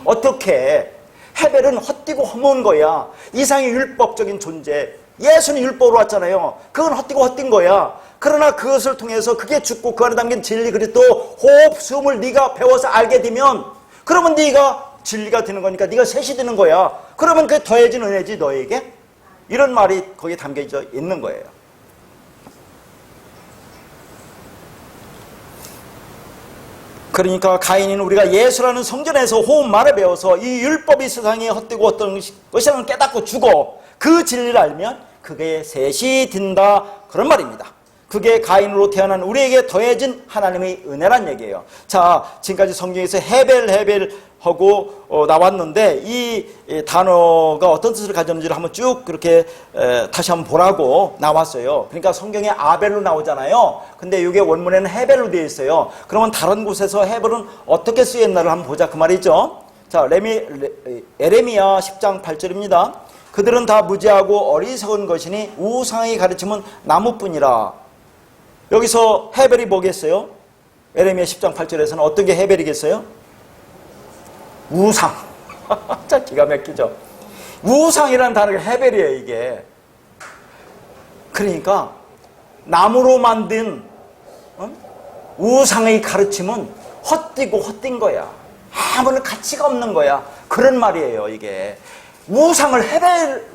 어떻게? 헤벨은 헛되고 허무한 거야. 이상의 율법적인 존재. 예수는 율법으로 왔잖아요. 그건 헛되고 헛된 거야. 그러나 그것을 통해서 그게 죽고 그 안에 담긴 진리 그리스도 호흡, 숨을 네가 배워서 알게 되면 그러면 네가 진리가 되는 거니까 네가 셋이 되는 거야. 그러면 그게 더해진 은혜지 너에게? 이런 말이 거기에 담겨져 있는 거예요. 그러니까 가인은 우리가 예수라는 성전에서 호흡 말을 배워서 이 율법이 세상에 헛되고 어떤 것이라는 깨닫고 죽어 그 진리를 알면 그게 셋이 된다 그런 말입니다. 그게 가인으로 태어난 우리에게 더해진 하나님의 은혜란 얘기예요. 자, 지금까지 성경에서 헤벨하고 나왔는데 이 단어가 어떤 뜻을 가졌는지를 한번 쭉 그렇게 다시 한번 보라고 나왔어요. 그러니까 성경에 아벨로 나오잖아요. 근데 이게 원문에는 헤벨로 되어 있어요. 그러면 다른 곳에서 헤벨은 어떻게 쓰였나를 한번 보자 그 말이죠. 자, 에레미야 10장 8절입니다. 그들은 다 무지하고 어리석은 것이니 우상의 가르침은 나무뿐이라. 여기서 헤벨이 뭐겠어요? 에레미야 10장 8절에서는 어떤 게 헤벨이겠어요? 우상. 자, 기가 막히죠. 우상이라는 단어가 헤벨이에요, 이게. 그러니까 나무로 만든 우상의 가르침은 헛되고 헛된 거야. 아무런 가치가 없는 거야. 그런 말이에요, 이게. 우상을 헤벨을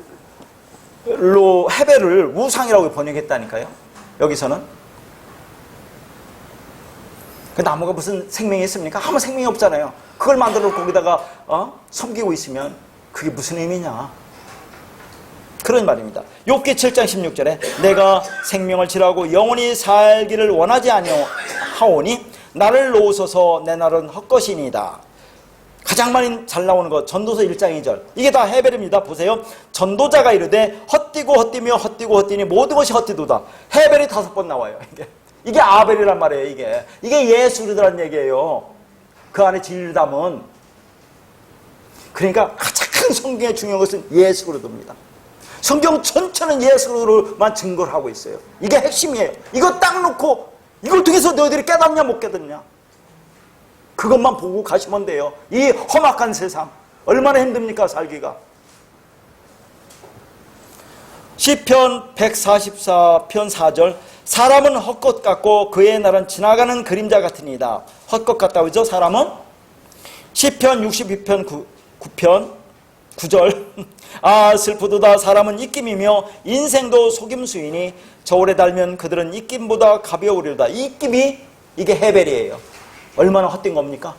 우상이라고 번역했다니까요. 여기서는. 그 나무가 무슨 생명이 있습니까? 아무 생명이 없잖아요. 그걸 만들어 놓고 거기다가 섬기고 있으면 그게 무슨 의미냐? 그런 말입니다. 욥기 7장 16절에 내가 생명을 지라고 영원히 살기를 원하지 아니하오니 나를 놓으소서 내 날은 헛것이니이다. 가장 많이 잘 나오는 것 전도서 1장 2절. 이게 다 헤벨입니다. 보세요. 전도자가 이르되 헛되고 헛되며 헛되고 헛되니 모든 것이 헛되도다. 헤벨이 5번 나와요. 이게 아벨이란 말이에요. 이게 예수 그리스도란 얘기예요. 그 안에 진리를 담은. 그러니까 가장 성경에 중요한 것은 예수 그리스도입니다. 성경 전체는 예수 그리스도로만 증거를 하고 있어요. 이게 핵심이에요. 이거 딱 놓고 이걸 통해서 너희들이 깨닫냐 못 깨닫냐 그것만 보고 가시면 돼요. 이 험악한 세상 얼마나 힘듭니까 살기가. 시편 144편 4절 사람은 헛것 같고 그의 날은 지나가는 그림자 같으니이다. 헛것 같다고 그죠? 사람은 시편 62편 9편 9절 아 슬프도다 사람은 입김이며 인생도 속임수이니 저울에 달면 그들은 입김보다 가벼우리로다. 이 입김이 이게 헤벨이에요. 얼마나 헛된 겁니까?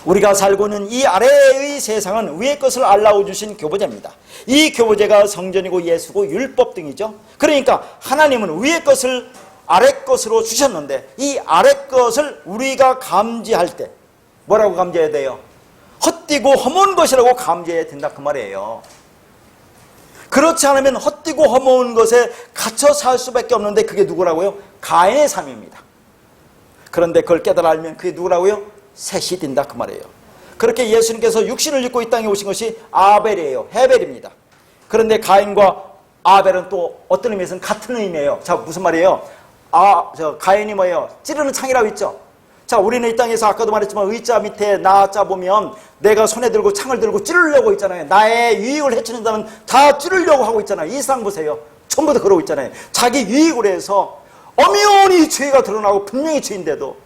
우리가 살고 있는 이 아래의 세상은 위의 것을 알라고 주신 교보제입니다. 이 교보제가 성전이고 예수고 율법 등이죠. 그러니까 하나님은 위의 것을 아래 것으로 주셨는데 이 아래 것을 우리가 감지할 때 뭐라고 감지해야 돼요? 헛되고 허무한 것이라고 감지해야 된다 그 말이에요. 그렇지 않으면 헛되고 허무한 것에 갇혀 살 수밖에 없는데 그게 누구라고요? 가인의 삶입니다. 그런데 그걸 깨달아 알면 그게 누구라고요? 셋이 된다 그 말이에요. 그렇게 예수님께서 육신을 입고 이 땅에 오신 것이 아벨이에요. 헤벨입니다. 그런데 가인과 아벨은 또 어떤 의미에서는 같은 의미예요. 자, 무슨 말이에요? 가인이 뭐예요? 찌르는 창이라고 했죠. 자, 우리는 이 땅에서 아까도 말했지만 의자 밑에 나자 보면 내가 손에 들고 창을 들고 찌르려고 있잖아요. 나의 유익을 해치는 자는 다 찌르려고 하고 있잖아요. 이 세상 보세요. 전부 다 그러고 있잖아요. 자기 유익으로 해서 엄연히 죄가 드러나고 분명히 죄인데도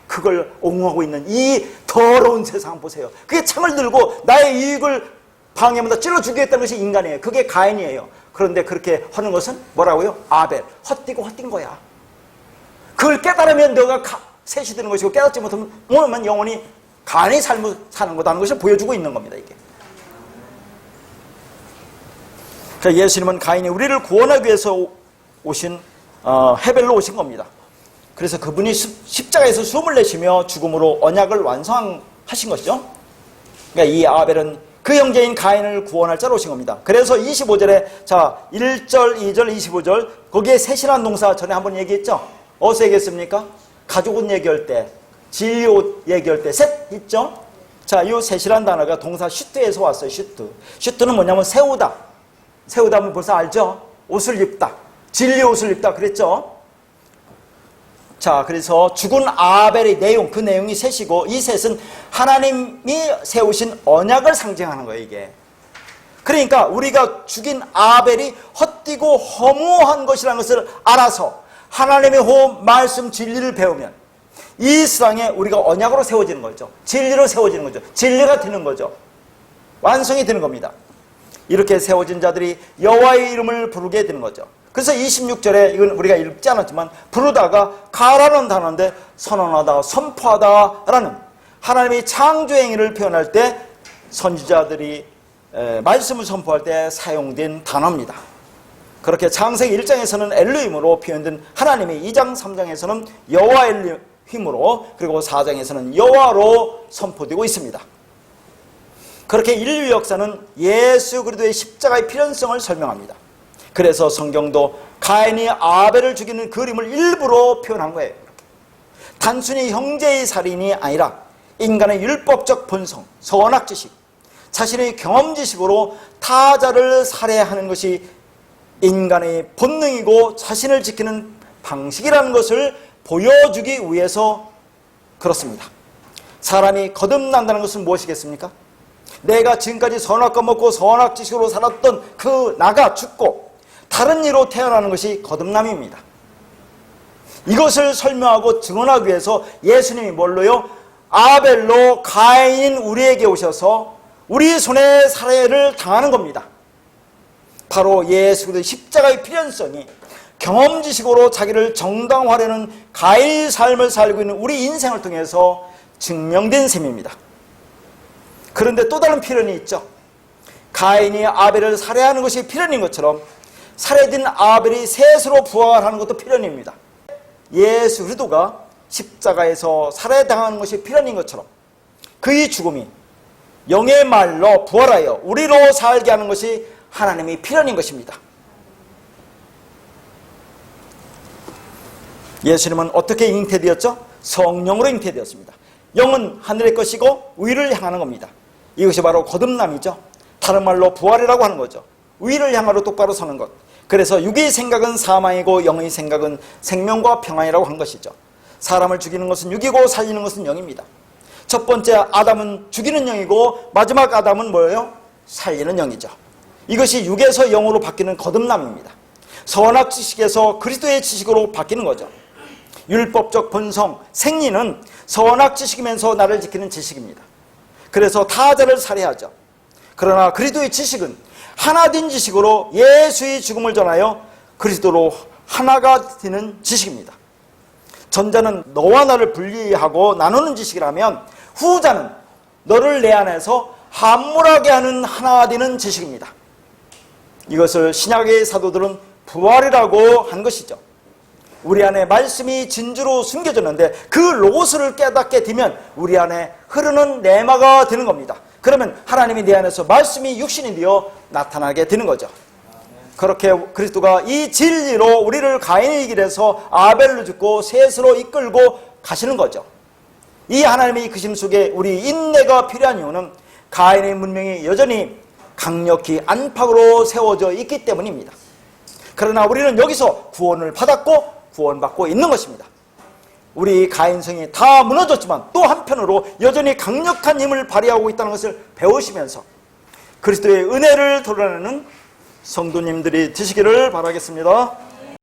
그걸 옹호하고 있는 이 더러운 세상 보세요. 그게 창을 들고 나의 이익을 방해하면서 찔러 죽이겠다는 것이 인간이에요. 그게 가인이에요. 그런데 그렇게 하는 것은 뭐라고요? 아벨. 헛되고 헛된 거야. 그걸 깨달으면 너가 셋이 되는 것이고 깨닫지 못하면 영원히 가인의 삶을 사는 거다는 것을 보여주고 있는 겁니다. 이게. 그러니까 예수님은 가인이 우리를 구원하기 위해서 오신 헤벨로 오신 겁니다. 그래서 그분이 십자가에서 숨을 내쉬며 죽음으로 언약을 완성하신 것이죠. 그러니까 이 아벨은 그 형제인 가인을 구원할 자로 오신 겁니다. 그래서 25절에 자 1절, 2절, 25절 거기에 셋이라는 동사 전에 한번 얘기했죠. 어디서 얘기했습니까? 가죽 옷 얘기할 때, 진리 옷 얘기할 때 셋 있죠. 자, 이 셋이라는 단어가 동사 슈트에서 왔어요. 슈트는 뭐냐면 세우다. 세우다면 벌써 알죠? 옷을 입다. 진리 옷을 입다 그랬죠. 자, 그래서 죽은 아벨의 내용, 그 내용이 셋이고 이 셋은 하나님이 세우신 언약을 상징하는 거예요, 이게. 그러니까 우리가 죽인 아벨이 헛되고 허무한 것이라는 것을 알아서 하나님의 호흡, 말씀, 진리를 배우면 이 세상에 우리가 언약으로 세워지는 거죠. 진리로 세워지는 거죠. 진리가 되는 거죠. 완성이 되는 겁니다. 이렇게 세워진 자들이 여호와의 이름을 부르게 되는 거죠. 그래서 26절에 이건 우리가 읽지 않았지만 부르다가 가라는 단어인데 선언하다, 선포하다라는 하나님의 창조 행위를 표현할 때 선지자들이 말씀을 선포할 때 사용된 단어입니다. 그렇게 창세기 1장에서는 엘로힘으로 표현된 하나님이 2장 3장에서는 여호와 엘로힘으로, 그리고 4장에서는 여호와로 선포되고 있습니다. 그렇게 인류 역사는 예수 그리스도의 십자가의 필연성을 설명합니다. 그래서 성경도 가인이 아벨을 죽이는 그림을 일부러 표현한 거예요. 단순히 형제의 살인이 아니라 인간의 율법적 본성, 선악지식, 자신의 경험지식으로 타자를 살해하는 것이 인간의 본능이고 자신을 지키는 방식이라는 것을 보여주기 위해서 그렇습니다. 사람이 거듭난다는 것은 무엇이겠습니까? 내가 지금까지 선악과 먹고 선악지식으로 살았던 그 나가 죽고 다른 이로 태어나는 것이 거듭남입니다. 이것을 설명하고 증언하기 위해서 예수님이 뭘로요? 아벨로 가인인 우리에게 오셔서 우리 손에 살해를 당하는 겁니다. 바로 예수 그리스도의 십자가의 필연성이 경험지식으로 자기를 정당화하려는 가인의 삶을 살고 있는 우리 인생을 통해서 증명된 셈입니다. 그런데 또 다른 필연이 있죠. 가인이 아벨을 살해하는 것이 필연인 것처럼 살해된 아벨이 셋으로 부활하는 것도 필연입니다. 예수 그리스도가 십자가에서 살해당하는 것이 필연인 것처럼 그의 죽음이 영의 말로 부활하여 우리로 살게 하는 것이 하나님의 필연인 것입니다. 예수님은 어떻게 잉태되었죠? 성령으로 잉태되었습니다. 영은 하늘의 것이고 위를 향하는 겁니다. 이것이 바로 거듭남이죠. 다른 말로 부활이라고 하는 거죠. 위를 향하러 똑바로 서는 것. 그래서 육의 생각은 사망이고 영의 생각은 생명과 평안이라고 한 것이죠. 사람을 죽이는 것은 육이고 살리는 것은 영입니다. 첫 번째 아담은 죽이는 영이고 마지막 아담은 뭐예요? 살리는 영이죠. 이것이 육에서 영으로 바뀌는 거듭남입니다. 선악 지식에서 그리스도의 지식으로 바뀌는 거죠. 율법적 본성, 생리는 선악 지식이면서 나를 지키는 지식입니다. 그래서 타자를 살해하죠. 그러나 그리스도의 지식은 하나된 지식으로 예수의 죽음을 전하여 그리스도로 하나가 되는 지식입니다. 전자는 너와 나를 분리하고 나누는 지식이라면 후자는 너를 내 안에서 함몰하게 하는 하나가 되는 지식입니다. 이것을 신약의 사도들은 부활이라고 한 것이죠. 우리 안에 말씀이 진주로 숨겨졌는데 그 로고스를 깨닫게 되면 우리 안에 흐르는 내마가 되는 겁니다. 그러면 하나님이 내 안에서 말씀이 육신이 되어 나타나게 되는 거죠. 그렇게 그리스도가 이 진리로 우리를 가인의 길에서 아벨로 죽고 셋으로 이끌고 가시는 거죠. 이 하나님의 이끄심 속에 우리 인내가 필요한 이유는 가인의 문명이 여전히 강력히 안팎으로 세워져 있기 때문입니다. 그러나 우리는 여기서 구원을 받았고 구원받고 있는 것입니다. 우리 가인성이 다 무너졌지만 또 한편으로 여전히 강력한 힘을 발휘하고 있다는 것을 배우시면서 그리스도의 은혜를 드러내는 성도님들이 되시기를 바라겠습니다.